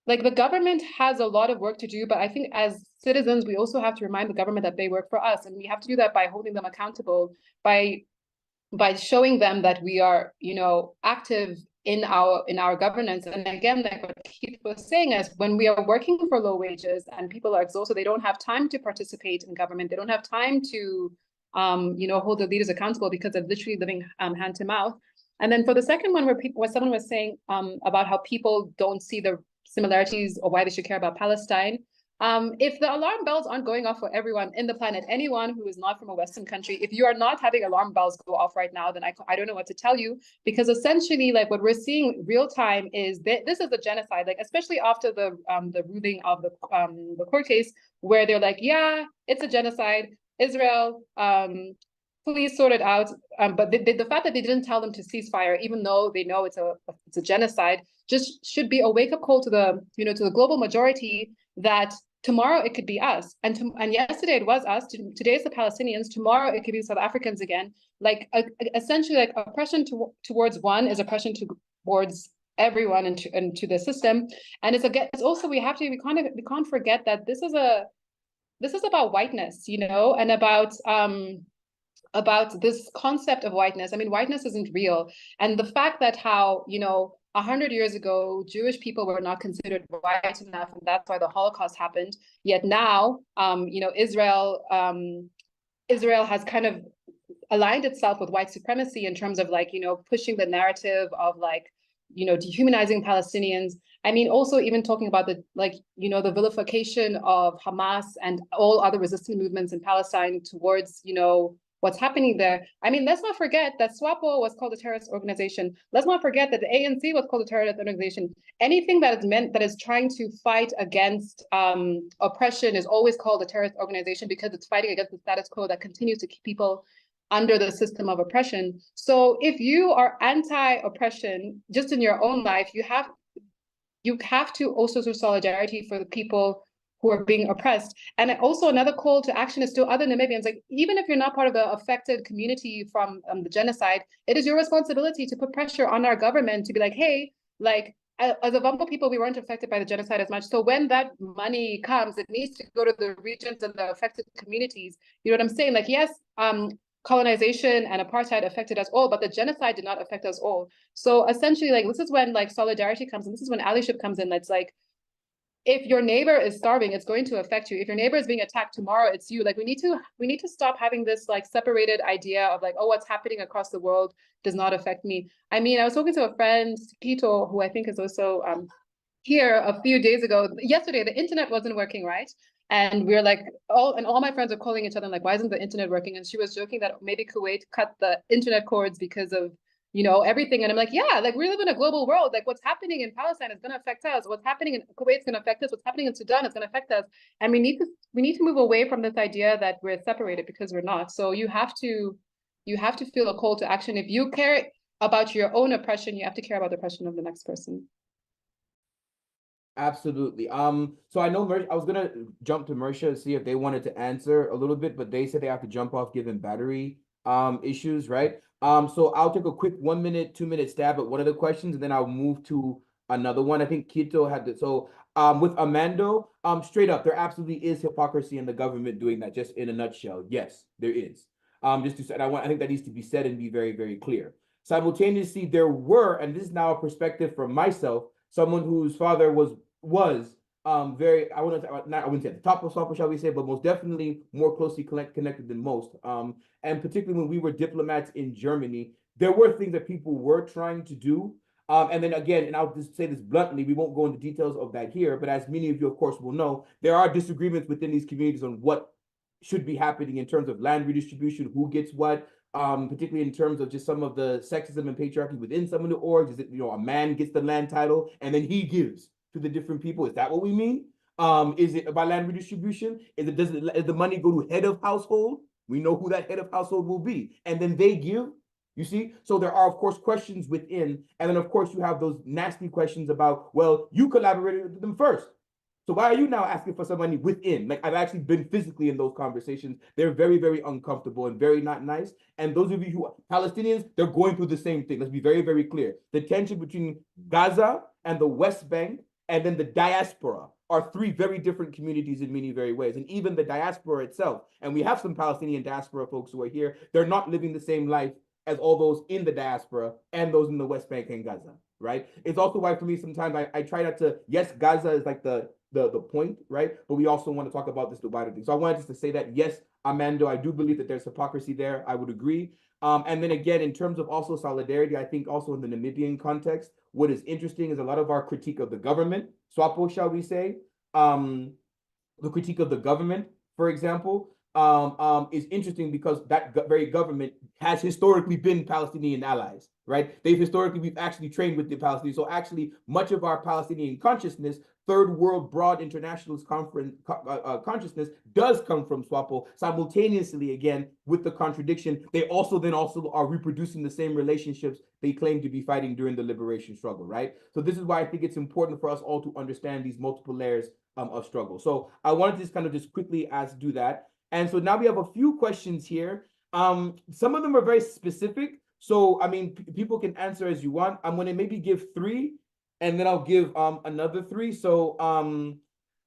the government has a lot of work to do, but I think as citizens, we also have to remind the government that they work for us. And we have to do that by holding them accountable, by showing them that we are, you know, active in our governance. And again, like what Keith was saying, is when we are working for low wages and people are exhausted, they don't have time to participate in government. They don't have time to, you know, hold the leaders accountable because they're literally living hand to mouth. And then for the second one, where someone was saying about how people don't see the similarities or why they should care about Palestine. If the alarm bells aren't going off for everyone in the planet, anyone who is not from a Western country, if you are not having alarm bells go off right now, then I don't know what to tell you, because essentially, like what we're seeing real time is that this is a genocide, like especially after the ruling of the court case, where they're like, yeah, it's a genocide. Israel, please sort it out. But the fact that they didn't tell them to cease fire, even though they know it's a genocide, just should be a wake up call to the, you know, to the global majority that tomorrow it could be us, and yesterday it was us. Today it's the Palestinians. Tomorrow it could be South Africans again. Like essentially, like oppression towards one is oppression towards everyone and to the system. And it's also we can't forget that this is about whiteness, you know, and about this concept of whiteness. I mean, whiteness isn't real, and the fact that how, you know, 100 years ago, Jewish people were not considered white enough, and that's why the Holocaust happened. Yet now, you know, Israel has kind of aligned itself with white supremacy in terms of like, you know, pushing the narrative of like, you know, dehumanizing Palestinians. I mean, also even talking about the, like, you know, the vilification of Hamas and all other resistance movements in Palestine towards, you know, what's happening there. I mean, let's not forget that SWAPO was called a terrorist organization. Let's not forget that the ANC was called a terrorist organization. Anything that is trying to fight against oppression is always called a terrorist organization, because it's fighting against the status quo that continues to keep people under the system of oppression. So if you are anti-oppression just in your own life, you have to also show solidarity for the people who are being oppressed. And also another call to action is to other Namibians, like even if you're not part of the affected community from the genocide, it is your responsibility to put pressure on our government to be like, hey, like as a Vampo people, we weren't affected by the genocide as much. So when that money comes, it needs to go to the regions and the affected communities. You know what I'm saying? Like, yes, colonization and apartheid affected us all, but the genocide did not affect us all. So essentially, like, this is when like solidarity comes in. This is when allyship comes in. It's like, if your neighbor is starving, it's going to affect you. If your neighbor is being attacked tomorrow, it's you. Like, we need to stop having this like separated idea of like, oh, what's happening across the world does not affect me. I mean, I was talking to a friend, Kito, who I think is also here a few days ago. Yesterday, the internet wasn't working, right? And we were like, all my friends are calling each other like, why isn't the internet working? And she was joking that maybe Kuwait cut the internet cords because of, you know, everything. And I'm like, yeah, like we live in a global world. Like what's happening in Palestine is going to affect us. What's happening in Kuwait is going to affect us. What's happening in Sudan is going to affect us. And we need to move away from this idea that we're separated, because we're not. So you have to feel a call to action. If you care about your own oppression, you have to care about the oppression of the next person. Absolutely. So I know I was gonna jump to Mersha and see if they wanted to answer a little bit, but they said they have to jump off given battery issues, right? So I'll take a quick 1 minute, 2 minute stab at one of the questions, and then I'll move to another one. I think Kito had so with Amando, straight up, there absolutely is hypocrisy in the government doing that, just in a nutshell. Yes, there is. Just to say, I think that needs to be said and be very, very clear. Simultaneously, there were, and this is now a perspective from myself, someone whose father was very, I wouldn't say at the top of software, shall we say, but most definitely more closely connected than most. And particularly when we were diplomats in Germany, there were things that people were trying to do. And then again, and I'll just say this bluntly, we won't go into details of that here, but as many of you, of course, will know, there are disagreements within these communities on what should be happening in terms of land redistribution, who gets what, particularly in terms of just some of the sexism and patriarchy within some of the orgs. Is it, a man gets the land title and then he gives to the different people? Is that what we mean? Is it by land redistribution? Does the money go to head of household? We know who that head of household will be, and then they give. You see, so there are of course questions within, and then of course you have those nasty questions about, well, you collaborated with them first. So why are you now asking for some money within? Like, I've actually been physically in those conversations. They're very, very uncomfortable and very not nice. And those of you who are Palestinians, they're going through the same thing. Let's be very, very clear. The tension between Gaza and the West Bank and then the diaspora are three very different communities in many very ways. And even the diaspora itself, and we have some Palestinian diaspora folks who are here, they're not living the same life as all those in the diaspora and those in the West Bank and Gaza, right? It's also why for me sometimes I try not to, yes, Gaza is like the point, right? But we also want to talk about this divided thing. So I wanted just to say that, yes, Amando, I do believe that there's hypocrisy there. I would agree. And then again, in terms of also solidarity, I think also in the Namibian context, what is interesting is a lot of our critique of the government, SWAPO, shall we say, the critique of the government, for example, is interesting because that very government has historically been Palestinian allies, right? We've actually trained with the Palestinians. So actually, much of our Palestinian consciousness, third world broad internationalist consciousness, does come from SWAPO. Simultaneously, again, with the contradiction, they also are reproducing the same relationships they claim to be fighting during the liberation struggle, right? So this is why I think it's important for us all to understand these multiple layers of struggle. So I wanted to just kind of just quickly do that. And so now we have a few questions here. Some of them are very specific. So, I mean, people can answer as you want. I'm going to maybe give 3, and then I'll give another 3. So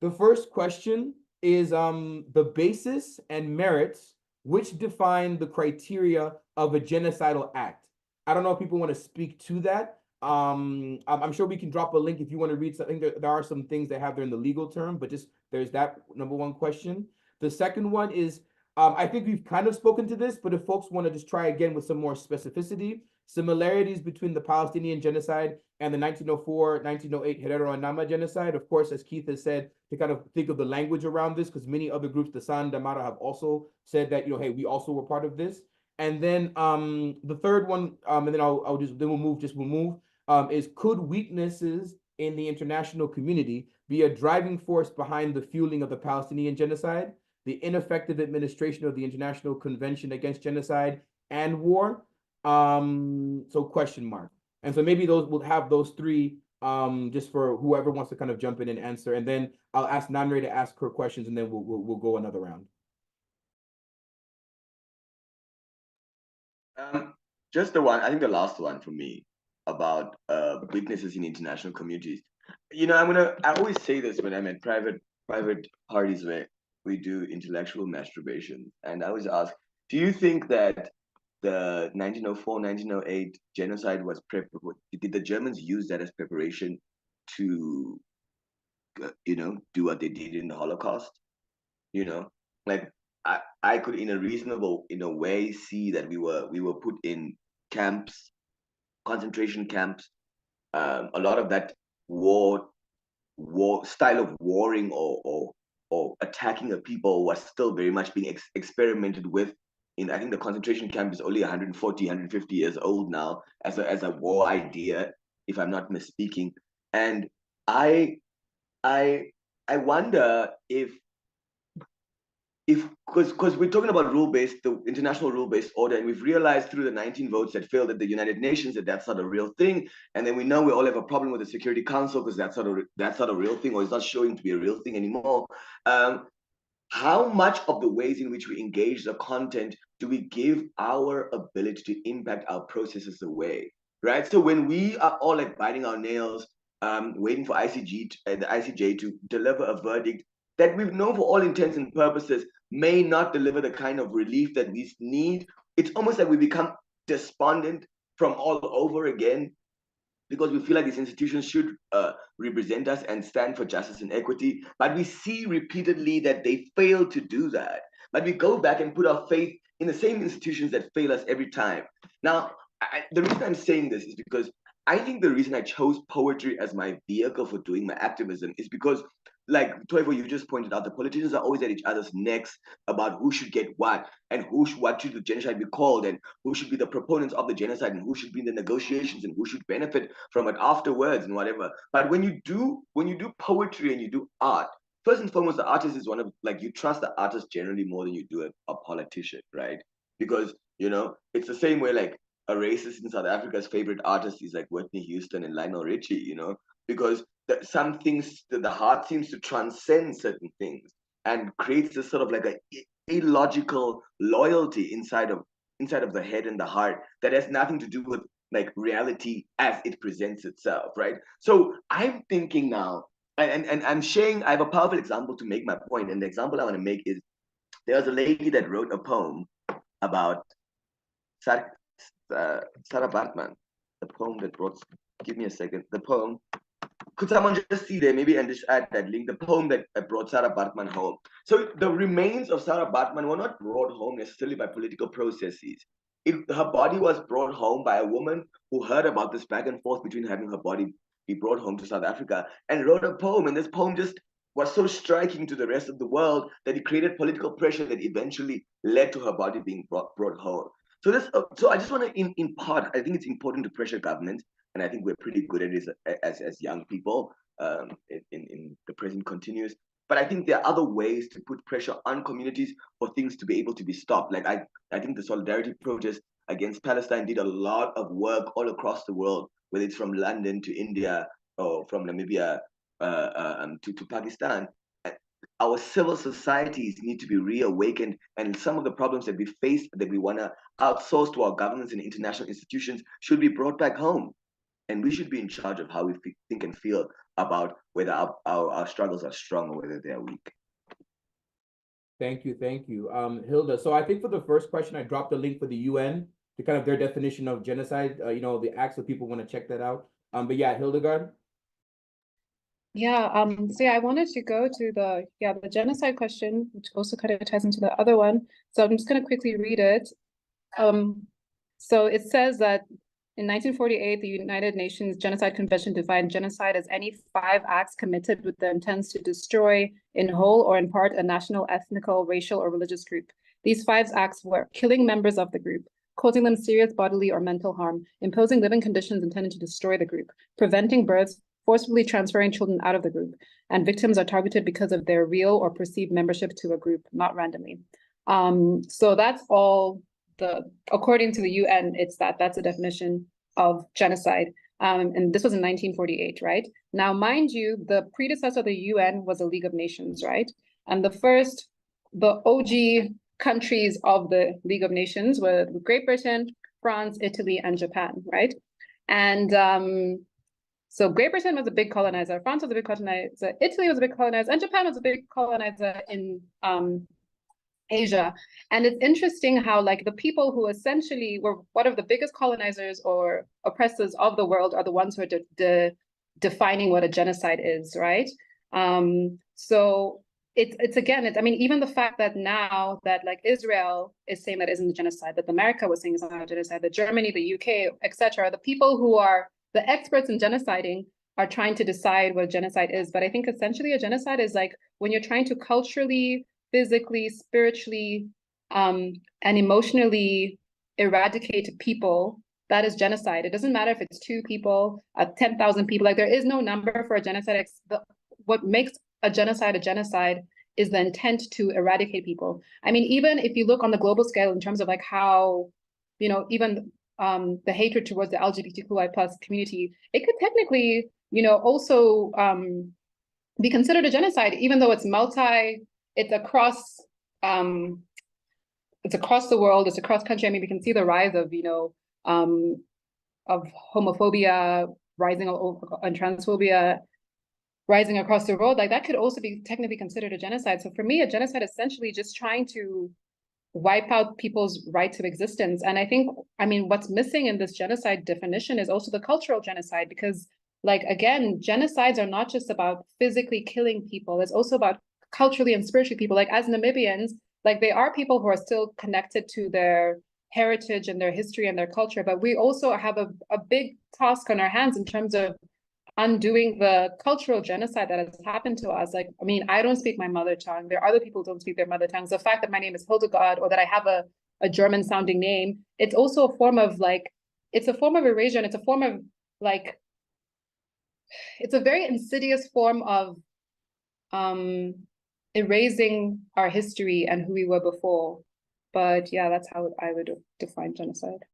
the first question is the basis and merits which define the criteria of a genocidal act. I don't know if people want to speak to that. I'm sure we can drop a link if you want to read something. There are some things that have there in the legal term, but just there's that number one question. The second one is, I think we've kind of spoken to this, but if folks want to just try again with some more specificity, similarities between the Palestinian genocide and the 1904, 1908 Herero and Nama genocide. Of course, as Keith has said, to kind of think of the language around this, because many other groups, the San Damara, have also said that, hey, we also were part of this. And then the third one, and then we'll move, is could weaknesses in the international community be a driving force behind the fueling of the Palestinian genocide, the ineffective administration of the International Convention Against Genocide and War? So question mark. And so maybe we'll have those 3 just for whoever wants to kind of jump in and answer. And then I'll ask Namre to ask her questions, and then we'll go another round. Just the one, I think the last one for me about weaknesses in international communities. I always say this when I'm at private parties where we do intellectual masturbation, and I always ask, do you think that the 1904, 1908 genocide was did the Germans use that as preparation to, do what they did in the Holocaust? Like I could, in a way, see that we were put in camps, concentration camps. A lot of that war style of warring or attacking a people was still very much being experimented with. I think the concentration camp is only 140, 150 years old now as a war idea, if I'm not misspeaking. And I wonder if because we're talking about the international rule-based order, and we've realized through the 19 votes that failed at the United Nations that that's not a real thing, and then we know we all have a problem with the Security Council because that's not a real thing, or it's not showing to be a real thing anymore. How much of the ways in which we engage the content do we give our ability to impact our processes away, right? So when we are all like biting our nails, waiting for the ICJ to deliver a verdict that we know for all intents and purposes may not deliver the kind of relief that we need, it's almost like we become despondent from all over again, because we feel like these institutions should represent us and stand for justice and equity. But we see repeatedly that they fail to do that. But we go back and put our faith in the same institutions that fail us every time. Now, the reason I'm saying this is because I think the reason I chose poetry as my vehicle for doing my activism is because, like Toivo, you just pointed out, the politicians are always at each other's necks about who should get what, and what should the genocide be called, and who should be the proponents of the genocide, and who should be in the negotiations, and who should benefit from it afterwards, and whatever. But when you do poetry and you do art, first and foremost, the artist is you trust the artist generally more than you do a politician, right? Because it's the same way like a racist in South Africa's favorite artist is like Whitney Houston and Lionel Richie, because some things, the heart seems to transcend certain things and creates this sort of like a illogical loyalty inside of the head and the heart that has nothing to do with like reality as it presents itself, right? So I'm thinking now, and I'm sharing, I have a powerful example to make my point, and the example I want to make is there's a lady that wrote a poem about Sarah Bartman, the poem that brought, give me a second, the poem, could someone just see there maybe and just add that link, the poem that brought Sarah Bartman home. So the remains of Sarah Bartman were not brought home necessarily by political processes. Her body was brought home by a woman who heard about this back and forth between having her body be brought home to South Africa and wrote a poem, and this poem just was so striking to the rest of the world that it created political pressure that eventually led to her body being brought home. So I just want to in part, I think it's important to pressure government, and I think we're pretty good at it as young people in the present continuous. But I think there are other ways to put pressure on communities for things to be able to be stopped. Like I think the solidarity protest against Palestine did a lot of work all across the world, whether it's from London to India or from Namibia to Pakistan. Our civil societies need to be reawakened, and some of the problems that we face that we want to outsource to our governments and international institutions should be brought back home. And we should be in charge of how we think and feel about whether our struggles are strong or whether they are weak. Thank you. Hilda, so I think for the first question, I dropped a link for the UN to kind of their definition of genocide, the acts, so people want to check that out. But yeah, Hildegard. Yeah, so yeah, I wanted to go to the genocide question, which also kind of ties into the other one. So I'm just going to quickly read it. So it says that in 1948, the United Nations Genocide Convention defined genocide as any 5 acts committed with the intent to destroy in whole or in part a national, ethnical, racial, or religious group. These 5 acts were killing members of the group, causing them serious bodily or mental harm, imposing living conditions intended to destroy the group, preventing births, forcibly transferring children out of the group, and victims are targeted because of their real or perceived membership to a group, not randomly. So that's all according to the UN, that's a definition of genocide. And this was in 1948, right? Now, mind you, the predecessor of the UN was the League of Nations, right? And the OG countries of the League of Nations were Great Britain, France, Italy, and Japan, right? And so Great Britain was a big colonizer, France was a big colonizer, Italy was a big colonizer, and Japan was a big colonizer in Asia. And it's interesting how like the people who essentially were one of the biggest colonizers or oppressors of the world are the ones who are defining what a genocide is, right? So it's again, I mean, even the fact that now that like Israel is saying that isn't a genocide, that America was saying it's not a genocide, that Germany, the UK, etc., the people who are the experts in genociding are trying to decide what genocide is. But I think essentially a genocide is like when you're trying to culturally, physically, spiritually, and emotionally eradicate people, that is genocide. It doesn't matter if it's 2 people, 10,000 people, like there is no number for a genocide. What makes a genocide is the intent to eradicate people. I mean, even if you look on the global scale in terms of like how, even the hatred towards the LGBTQI plus community, it could technically, also be considered a genocide, even though it's it's across the world, it's across country. I mean, we can see the rise of, of homophobia rising and transphobia rising across the world. Like that could also be technically considered a genocide. So for me, a genocide is essentially just trying to wipe out people's right to existence. And I mean, what's missing in this genocide definition is also the cultural genocide, because like, again, genocides are not just about physically killing people. It's also about culturally and spiritually people. Like as Namibians, like they are people who are still connected to their heritage and their history and their culture, but we also have a big task on our hands in terms of undoing the cultural genocide that has happened to us. Like, I mean, I don't speak my mother tongue. There are other people who don't speak their mother tongues. The fact that my name is Hildegard or that I have a German sounding name, it's also a form of like, it's a form of erasure, and it's a form of like, it's a very insidious form of erasing our history and who we were before. But yeah, that's how I would define genocide.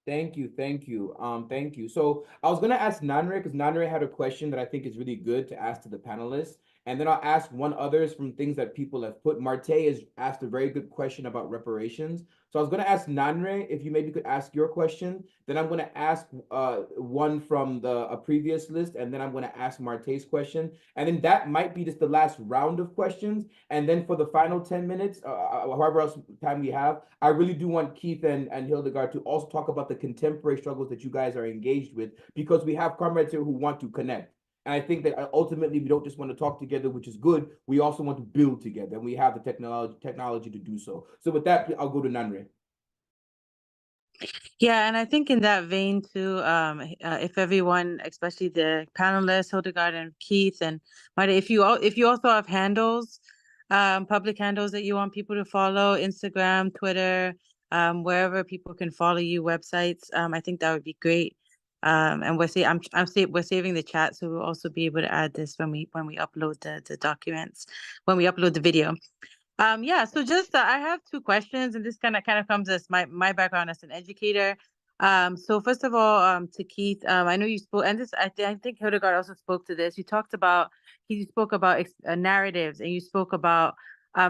Thank you, thank you, thank you. So I was gonna ask Nanre, because Nanre had a question that I think is really good to ask to the panelists, and then I'll ask one others from things that people have put. Marte has asked a very good question about reparations. So I was gonna ask Nanre if you maybe could ask your question. Then I'm gonna ask one from a previous list, and then I'm gonna ask Marte's question, and then that might be just the last round of questions. And then for the final 10 minutes, however else time we have, I really do want Keith and Hildegard to also talk about the contemporary struggles that you guys are engaged with, because we have comrades here who want to connect. And I think that ultimately we don't just want to talk together, which is good. We also want to build together, and we have the technology to do so. So with that, I'll go to Nanre. Yeah, and I think in that vein too, if everyone, especially the panelists, Hildegard and Keith and Marta, if you also have handles, public handles that you want people to follow, Instagram, Twitter, wherever people can follow you, websites, I think that would be great. And we're saving the chat, so we'll also be able to add this when we upload the documents, when we upload the video. Yeah, so just I have two questions, and this kind of comes as my background as an educator. So first of all, to Keith, I know you spoke, and this I think Hildegard also spoke to this. You spoke about narratives, and you spoke about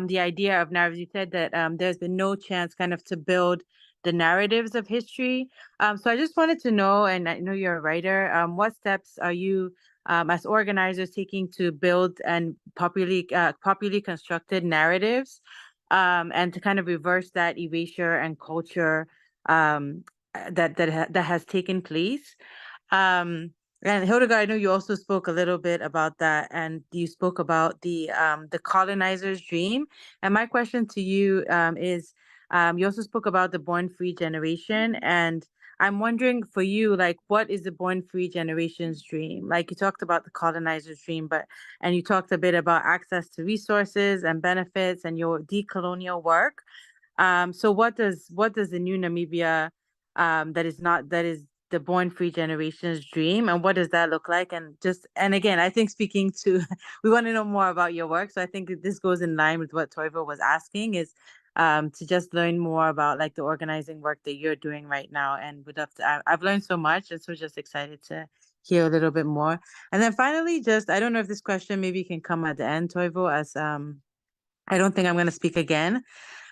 the idea of narratives. You said that there's been no chance kind of to build the narratives of history. So I just wanted to know, and I know you're a writer, what steps are you as organizers taking to build and popularly constructed narratives, and to kind of reverse that erasure and culture that has taken place. And Hildegard, I know you also spoke a little bit about that, and you spoke about the colonizer's dream. And my question to you is, you also spoke about the born free generation, and I'm wondering for you, like, what is the born free generation's dream? Like you talked about the colonizer's dream, and you talked a bit about access to resources and benefits and your decolonial work. So what does the new Namibia that is the born free generation's dream, and what does that look like? And again, I think speaking to we want to know more about your work. So I think this goes in line with what Toivo was asking, is to just learn more about like the organizing work that you're doing right now. And would love to, I've learned so much, and so just excited to hear a little bit more. And then finally, I don't know if this question maybe can come at the end, Toivo, as I don't think I'm going to speak again.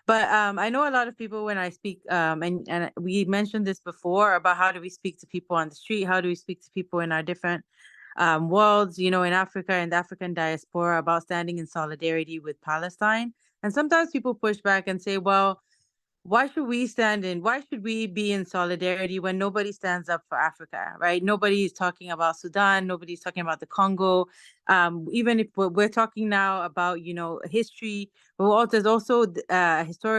But I know a lot of people when I speak, and we mentioned this before about how do we speak to people on the street? How do we speak to people in our different worlds, in Africa and the African diaspora, about standing in solidarity with Palestine? And sometimes people push back and say, well, why should we be in solidarity when nobody stands up for Africa, right? Nobody is talking about Sudan, nobody's talking about the Congo. Even if we're talking now about, history, but there's also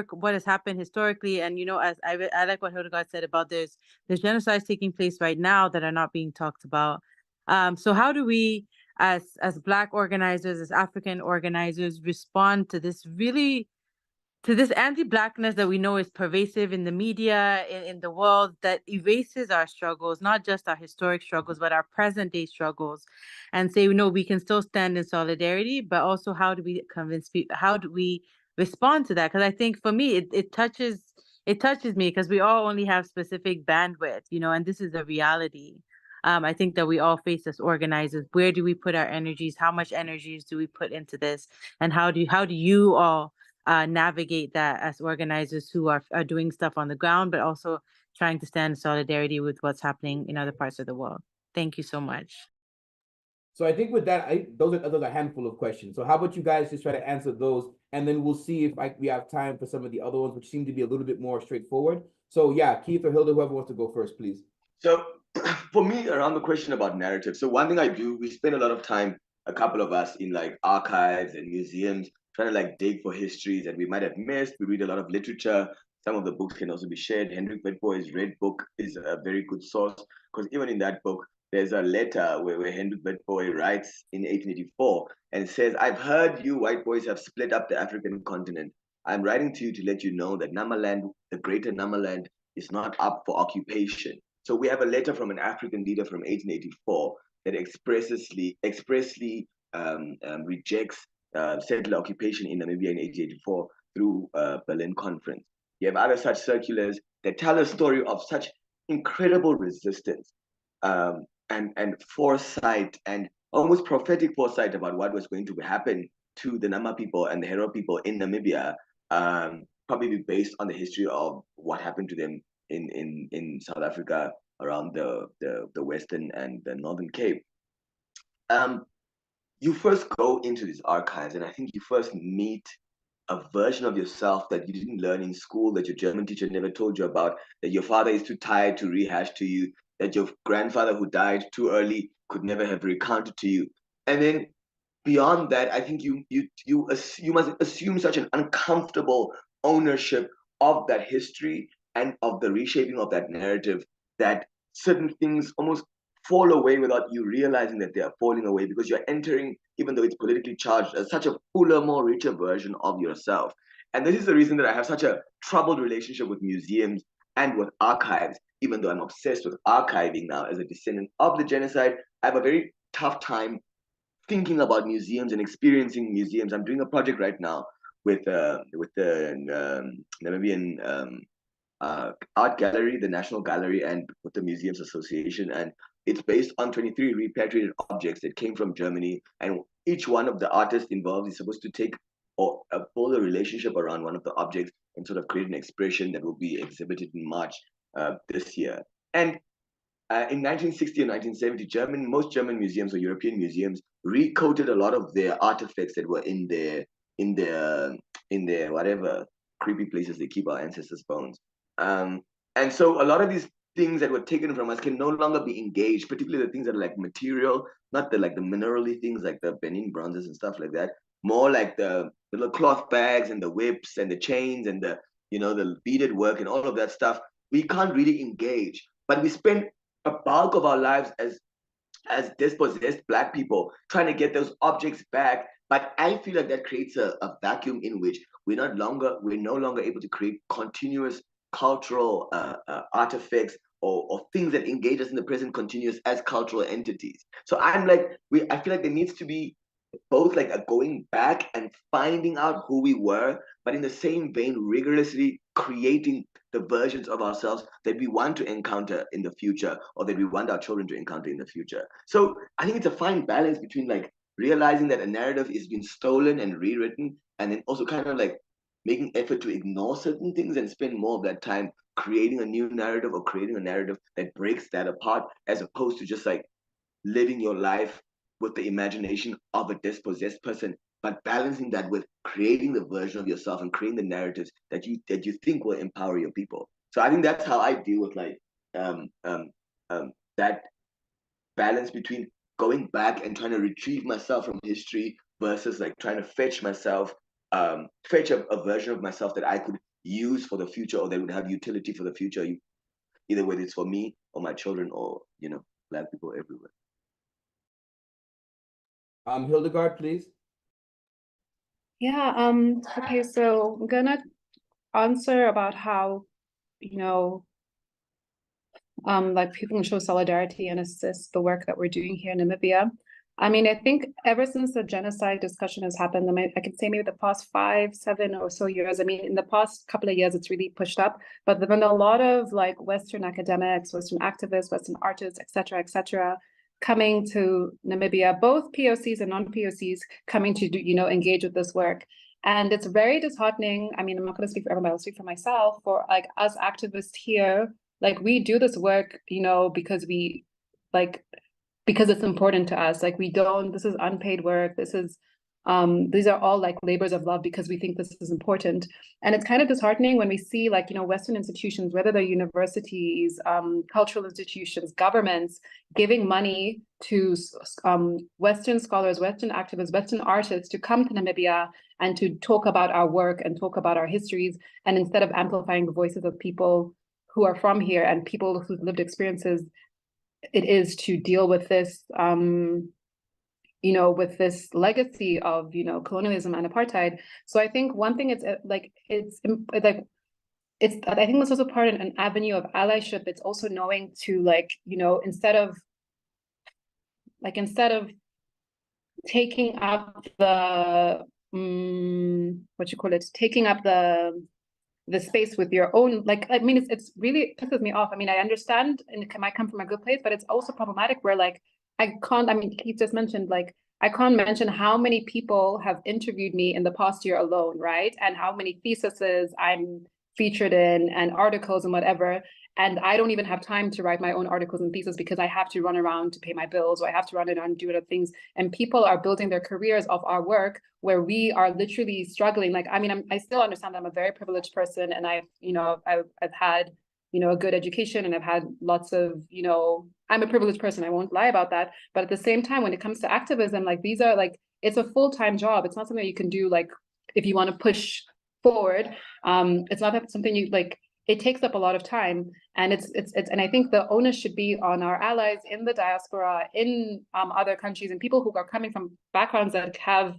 what has happened historically. And, as I like what Hildegard said about there's genocides taking place right now that are not being talked about. So how do we, as Black organizers, as African organizers, respond to this really to this anti-blackness that we know is pervasive in the media, in the world, that erases our struggles, not just our historic struggles, but our present day struggles, and say, we can still stand in solidarity, but also how do we convince people, how do we respond to that? Because I think for me, it touches me, because we all only have specific bandwidth, and this is a reality. I think that we all face as organizers. Where do we put our energies? How much energies do we put into this? And how do you all navigate that as organizers who are doing stuff on the ground, but also trying to stand in solidarity with what's happening in other parts of the world? Thank you so much. So I think with that, those are a handful of questions. So how about you guys just try to answer those, and then we'll see if we have time for some of the other ones, which seem to be a little bit more straightforward. So yeah, Keith or Hilda, whoever wants to go first, please. So for me, around the question about narrative, so one thing I do, we spend a lot of time, a couple of us, in like archives and museums, trying to like dig for histories that we might have missed. We read a lot of literature. Some of the books can also be shared. Hendrik Witboy's Red Book is a very good source, because even in that book, there's a letter where Hendrik Witboy writes in 1884 and says, "I've heard you white boys have split up the African continent. I'm writing to you to let you know that Namaland, the greater Namaland, is not up for occupation." So we have a letter from an African leader from 1884 that expressly rejects settler occupation in Namibia in 1884 through Berlin Conference. You have other such circulars that tell a story of such incredible resistance and foresight, and almost prophetic foresight about what was going to happen to the Nama people and the Herero people in Namibia, probably based on the history of what happened to them in South Africa, around the Western and the Northern Cape. You first go into these archives, and I think you first meet a version of yourself that you didn't learn in school, that your German teacher never told you about, that your father is too tired to rehash to you, that your grandfather who died too early could never have recounted to you. And then beyond that, I think you must assume such an uncomfortable ownership of that history and of the reshaping of that narrative, that certain things almost fall away without you realizing that they are falling away, because you're entering, even though it's politically charged, as such a fuller, more richer version of yourself. And this is the reason that I have such a troubled relationship with museums and with archives. Even though I'm obsessed with archiving now as a descendant of the genocide, I have a very tough time thinking about museums and experiencing museums. I'm doing a project right now with the Namibian art gallery, the National Gallery, and with the Museums Association, and it's based on 23 repatriated objects that came from Germany, and each one of the artists involved is supposed to take or build a relationship around one of the objects and sort of create an expression that will be exhibited in March this year. And in 1960 and 1970, most German museums or European museums recoded a lot of their artifacts that were in their whatever creepy places they keep our ancestors' bones. And so a lot of these things that were taken from us can no longer be engaged, particularly the things that are like material, not the minerally things like the Benin bronzes and stuff like that. More like the little cloth bags and the whips and the chains and the beaded work and all of that stuff. We can't really engage, but we spend a bulk of our lives as dispossessed Black people trying to get those objects back. But I feel like that creates a vacuum in which we're no longer able to create continuous cultural artifacts or things that engage us in the present continuous as cultural entities. So I feel like there needs to be both like a going back and finding out who we were, but in the same vein, rigorously creating the versions of ourselves that we want to encounter in the future, or that we want our children to encounter in the future. So I think it's a fine balance between like realizing that a narrative is being stolen and rewritten, and then also kind of like making effort to ignore certain things and spend more of that time creating a new narrative or creating a narrative that breaks that apart, as opposed to just like living your life with the imagination of a dispossessed person, but balancing that with creating the version of yourself and creating the narratives that you think will empower your people. So I think that's how I deal with like that balance between going back and trying to retrieve myself from history versus like trying to fetch a version of myself that I could use for the future, or that would have utility for the future, either whether it's for me or my children or Black people everywhere. Hildegard, please. Yeah, okay, so I'm gonna answer about how, like people can show solidarity and assist the work that we're doing here in Namibia. I mean, I think ever since the genocide discussion has happened, I can say maybe the past 5, 7 or so years. I mean, in the past couple of years, it's really pushed up. But there've been a lot of like Western academics, Western activists, Western artists, et cetera, coming to Namibia, both POCs and non-POCs coming to do, engage with this work. And it's very disheartening. I mean, I'm not going to speak for everybody, I'll speak for myself, for like us activists here, like we do this work, because because it's important to us. Like we don't, this is unpaid work. These are all like labors of love because we think this is important. And it's kind of disheartening when we see like, Western institutions, whether they're universities, cultural institutions, governments, giving money to Western scholars, Western activists, Western artists to come to Namibia and to talk about our work and talk about our histories. And instead of amplifying the voices of people who are from here and people whose lived experiences it is to deal with this, with this legacy of, colonialism and apartheid. So I think one thing is I think this is also part of an avenue of allyship. It's also knowing to instead of taking up the taking up the space with your own, I mean, it's really pisses me off. I mean, I understand and it might come from a good place, but it's also problematic where I mean, Keith just mentioned, I can't mention how many people have interviewed me in the past year alone, right? And how many theses I'm featured in and articles and whatever. And I don't even have time to write my own articles and theses because I have to run around to pay my bills, or I have to run around and do other things. And people are building their careers off our work where we are literally struggling. Like, I mean, I still understand that I'm a very privileged person and I've had, a good education and I've had lots of, I'm a privileged person. I won't lie about that. But at the same time, when it comes to activism, these are it's a full-time job. It's not something you can do if you want to push forward. It's not something you it takes up a lot of time, and it's and I think the onus should be on our allies in the diaspora, in other countries, and people who are coming from backgrounds that have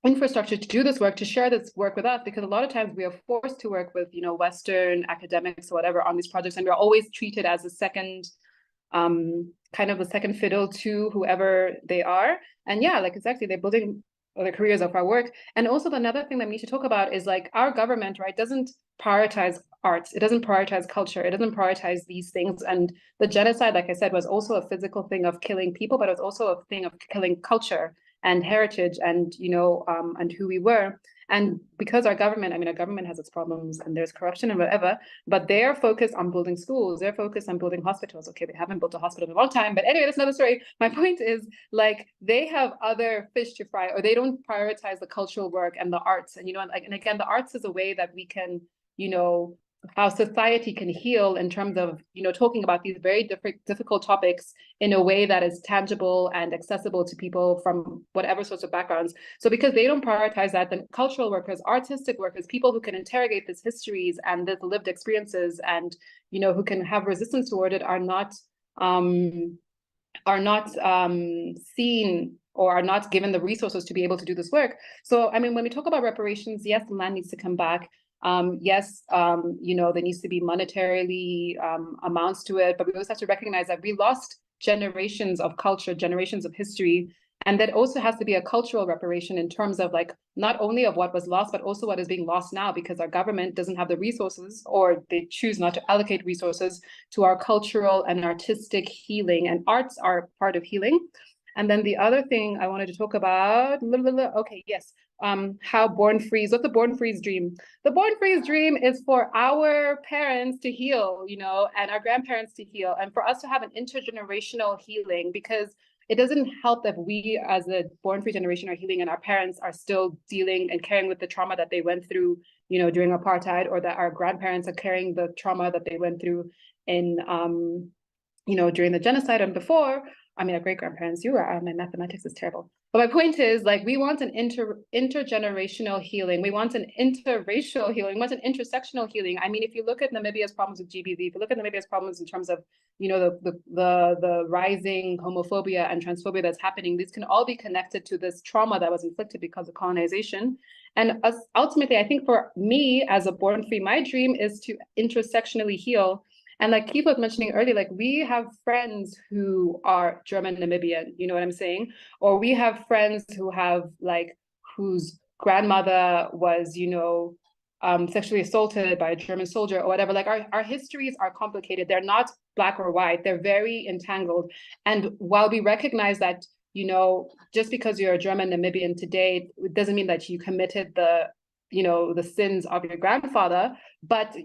infrastructure to do this work, to share this work with us, because a lot of times we are forced to work with Western academics or whatever on these projects, and we're always treated as a second kind of a second fiddle to whoever they are. And yeah, exactly, they're building the careers of our work. And also another thing that we need to talk about is our government, right, doesn't prioritize arts, it doesn't prioritize culture, it doesn't prioritize these things. And the genocide, like I said, was also a physical thing of killing people, but it was also a thing of killing culture and heritage and and who we were. And because our government has its problems and there's corruption and whatever, but they're focused on building schools, they're focused on building hospitals. Okay, they haven't built a hospital in a long time, but anyway, that's another story. My point is they have other fish to fry, or they don't prioritize the cultural work and the arts. And and again, the arts is a way that we can how society can heal in terms of talking about these very difficult topics in a way that is tangible and accessible to people from whatever sorts of backgrounds. So because they don't prioritize that, then cultural workers, artistic workers, people who can interrogate these histories and these lived experiences and who can have resistance toward it are not seen or are not given the resources to be able to do this work. So I mean, when we talk about reparations, yes, the land needs to come back. Yes, there needs to be monetarily amounts to it, but we also have to recognize that we lost generations of culture, generations of history, and that also has to be a cultural reparation in terms of not only of what was lost, but also what is being lost now, because our government doesn't have the resources, or they choose not to allocate resources to our cultural and artistic healing, and arts are part of healing. And then the other thing I wanted to talk about, okay, yes, how Born Free's, what's the Born Free's dream? The Born Free's dream is for our parents to heal, and our grandparents to heal, and for us to have an intergenerational healing, because it doesn't help that we as a Born Free generation are healing and our parents are still dealing and carrying with the trauma that they went through, during apartheid, or that our grandparents are carrying the trauma that they went through in, during the genocide and before. I mean, our great-grandparents, my mathematics is terrible. But my point is, like, we want an intergenerational healing. We want an interracial healing. We want an intersectional healing. I mean, if you look at Namibia's problems with GBV, if you look at Namibia's problems in terms of, you know, the rising homophobia and transphobia that's happening, these can all be connected to this trauma that was inflicted because of colonization. And ultimately, I think for me as a born free, my dream is to intersectionally heal. And like Keith was mentioning earlier, like we have friends who are German Namibian, you know what I'm saying? Or we have friends who have like, whose grandmother was, you know, sexually assaulted by a German soldier or whatever. Like our histories are complicated. They're not black or white. They're very entangled. And while we recognize that, you know, just because you're a German Namibian today, it doesn't mean that you committed the, you know, the sins of your grandfather, but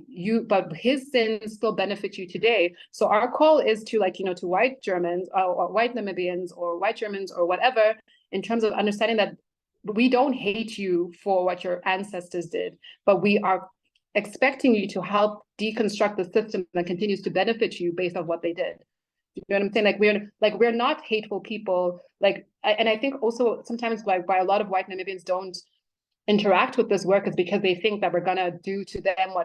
his sins still benefit you today. So our call is to, like, you know, to white Germans or white Namibians or white Germans or whatever, in terms of understanding that we don't hate you for what your ancestors did, but we are expecting you to help deconstruct the system that continues to benefit you based on what they did. You know what I'm saying? Like we're not hateful people. Like, and I think also sometimes why a lot of white Namibians don't interact with this work is because they think that we're gonna do to them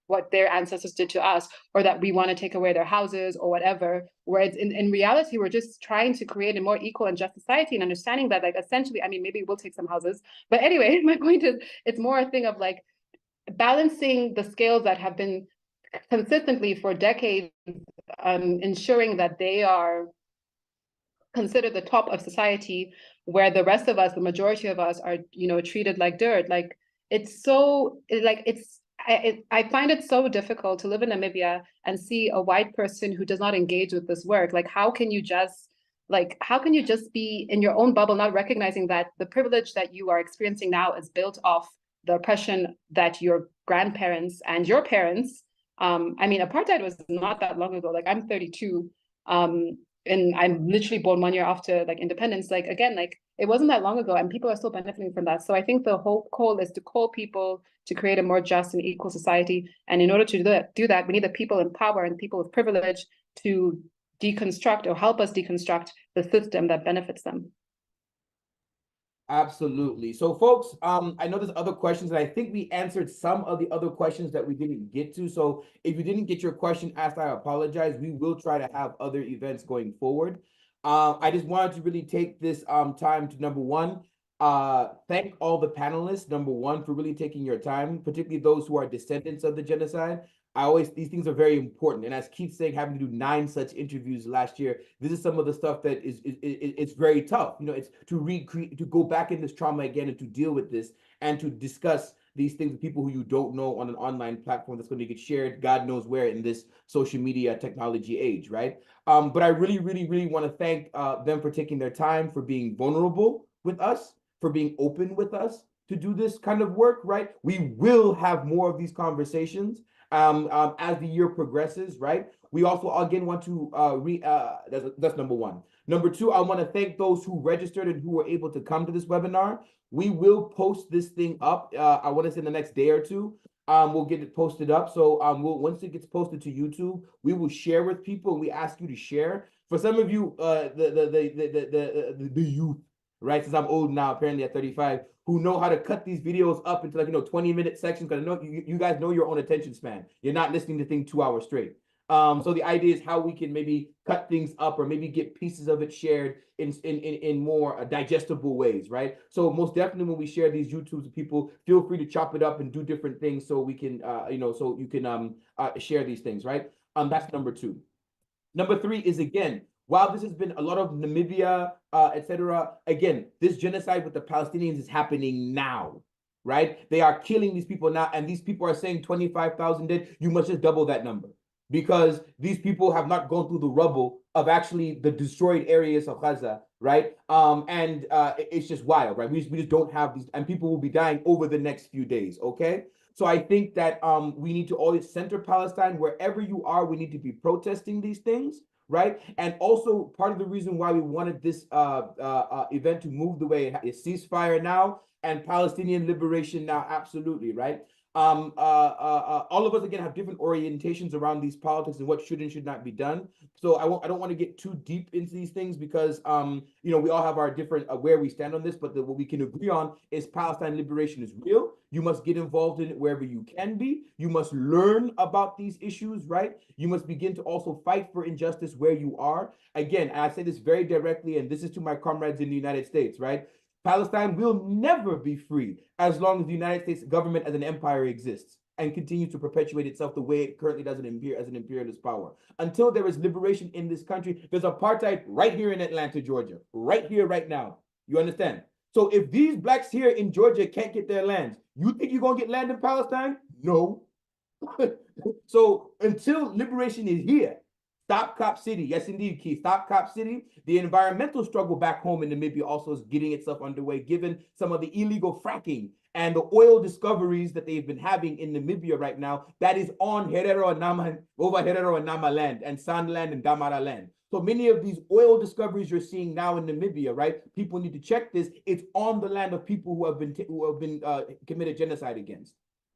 what their ancestors did to us, or that we want to take away their houses or whatever. Whereas in reality, we're just trying to create a more equal and just society, and understanding that, like, essentially, I mean, maybe we'll take some houses, but anyway, my point is, it's more a thing of like balancing the scales that have been consistently for decades, ensuring that they are considered the top of society, where the rest of us, the majority of us, are, you know, treated like dirt. Like it's so, like I find it so difficult to live in Namibia and see a white person who does not engage with this work. Like, how can you just be in your own bubble, not recognizing that the privilege that you are experiencing now is built off the oppression that your grandparents and your parents, I mean, apartheid was not that long ago. Like, I'm 32, and I'm literally born 1 year after, like, independence. Like, again, like, it wasn't that long ago, and people are still benefiting from that. So I think the whole call is to call people to create a more just and equal society. And in order to do that, we need the people in power and people with privilege to deconstruct, or help us deconstruct, the system that benefits them. Absolutely. So folks, I know there's other questions, and I think we answered some of the other questions that we didn't get to. So if you didn't get your question asked, I apologize. We will try to have other events going forward. I just wanted to really take this time to, number one, thank all the panelists, number one, for really taking your time, particularly those who are descendants of the genocide. These things are very important. And as Keith saying, having to do 9 such interviews last year, this is some of the stuff that it's very tough. You know, it's to go back in this trauma again, and to deal with this, and to discuss these things with people who you don't know on an online platform that's going to get shared God knows where in this social media technology age, right? But I really, really, really want to thank them for taking their time, for being vulnerable with us, for being open with us to do this kind of work, right? We will have more of these conversations as the year progresses, right? We also, again, want to that's number one. Number two, I want to thank those who registered and who were able to come to this webinar. We will post this thing up, I want to say in the next day or two. We'll get it posted up. So once it gets posted to YouTube, we will share with people, and we ask you to share. For some of you, the youth, right? Since I'm old now, apparently at 35, who know how to cut these videos up into, like, 20-minute sections, because I know you guys know your own attention span. You're not listening to things 2 hours straight. So the idea is how we can maybe cut things up, or maybe get pieces of it shared in more digestible ways, right? So most definitely, when we share these YouTubes with people, feel free to chop it up and do different things, so we can, so you can share these things, right? That's number two. Number three is, again, while this has been a lot of Namibia, etc., again, this genocide with the Palestinians is happening now, right? They are killing these people now, and these people are saying 25,000 dead. You must just double that number, because these people have not gone through the rubble of actually the destroyed areas of Gaza, right? It's just wild, right? We just don't have these, and people will be dying over the next few days, okay? So I think that we need to always center Palestine. Wherever you are, we need to be protesting these things, right? And also, part of the reason why we wanted this event to move the way it is, ceasefire now and Palestinian liberation now, absolutely, right? All of us again have different orientations around these politics and what should and should not be done. So I don't want to get too deep into these things because you know, we all have our different where we stand on this, but what we can agree on is Palestine liberation is real. You must get involved in it wherever you can be. You must learn about these issues, right? You must begin to also fight for injustice where you are. Again, I say this very directly, and this is to my comrades in the United States, right? Palestine will never be free as long as the United States government as an empire exists and continues to perpetuate itself the way it currently does as an imperialist power. Until there is liberation in this country, there's apartheid right here in Atlanta, Georgia, right here, right now. You understand? So if these blacks here in Georgia can't get their lands, you think you're gonna get land in Palestine? No. So until liberation is here, Stop Cop City. Yes, indeed, Keith. Stop Cop City. The environmental struggle back home in Namibia also is getting itself underway, given some of the illegal fracking and the oil discoveries that they've been having in Namibia right now. That is on Herero and Ovaherero and Nama land, and San land and Damara land. So many of these oil discoveries you're seeing now in Namibia, right? People need to check this. It's on the land of people who have been committed genocide against.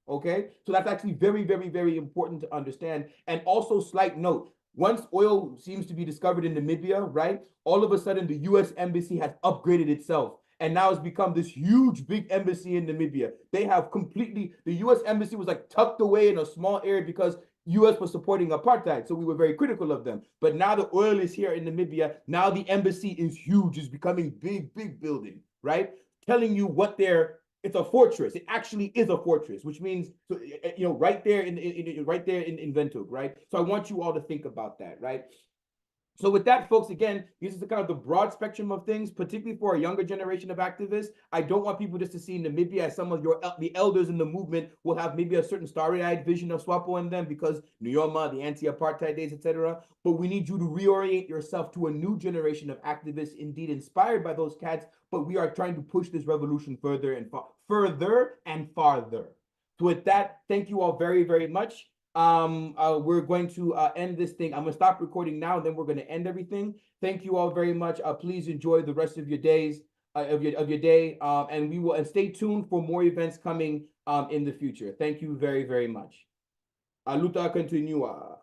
Okay, so that's actually very, very, very important to understand. And also, slight note. Once oil seems to be discovered in Namibia, right? All of a sudden, the U.S. embassy has upgraded itself. And now it's become this huge, big embassy in Namibia. They have completely, the U.S. embassy was like tucked away in a small area because U.S. was supporting apartheid. So we were very critical of them. But now the oil is here in Namibia. Now the embassy is huge. It's becoming big, big building, right? Telling you what they're, it's a fortress. It actually is a fortress, which means, so, you know, right there in Windhoek, right? So I want you all to think about that, right? So with that, folks, again, this is the kind of the broad spectrum of things, particularly for a younger generation of activists. I don't want people just to see Namibia as some of the elders in the movement will have maybe a certain starry-eyed vision of SWAPO in them because Nyoma, the anti-apartheid days, etc. But we need you to reorient yourself to a new generation of activists, indeed inspired by those cats. But we are trying to push this revolution further and farther. So with that, thank you all very, very much. We're going to end this thing. I'm gonna stop recording now, and then we're gonna end everything. Thank you all very much. Please enjoy the rest of your days, of your day, and we will, and stay tuned for more events coming in the future. Thank you very, very much. A luta continua.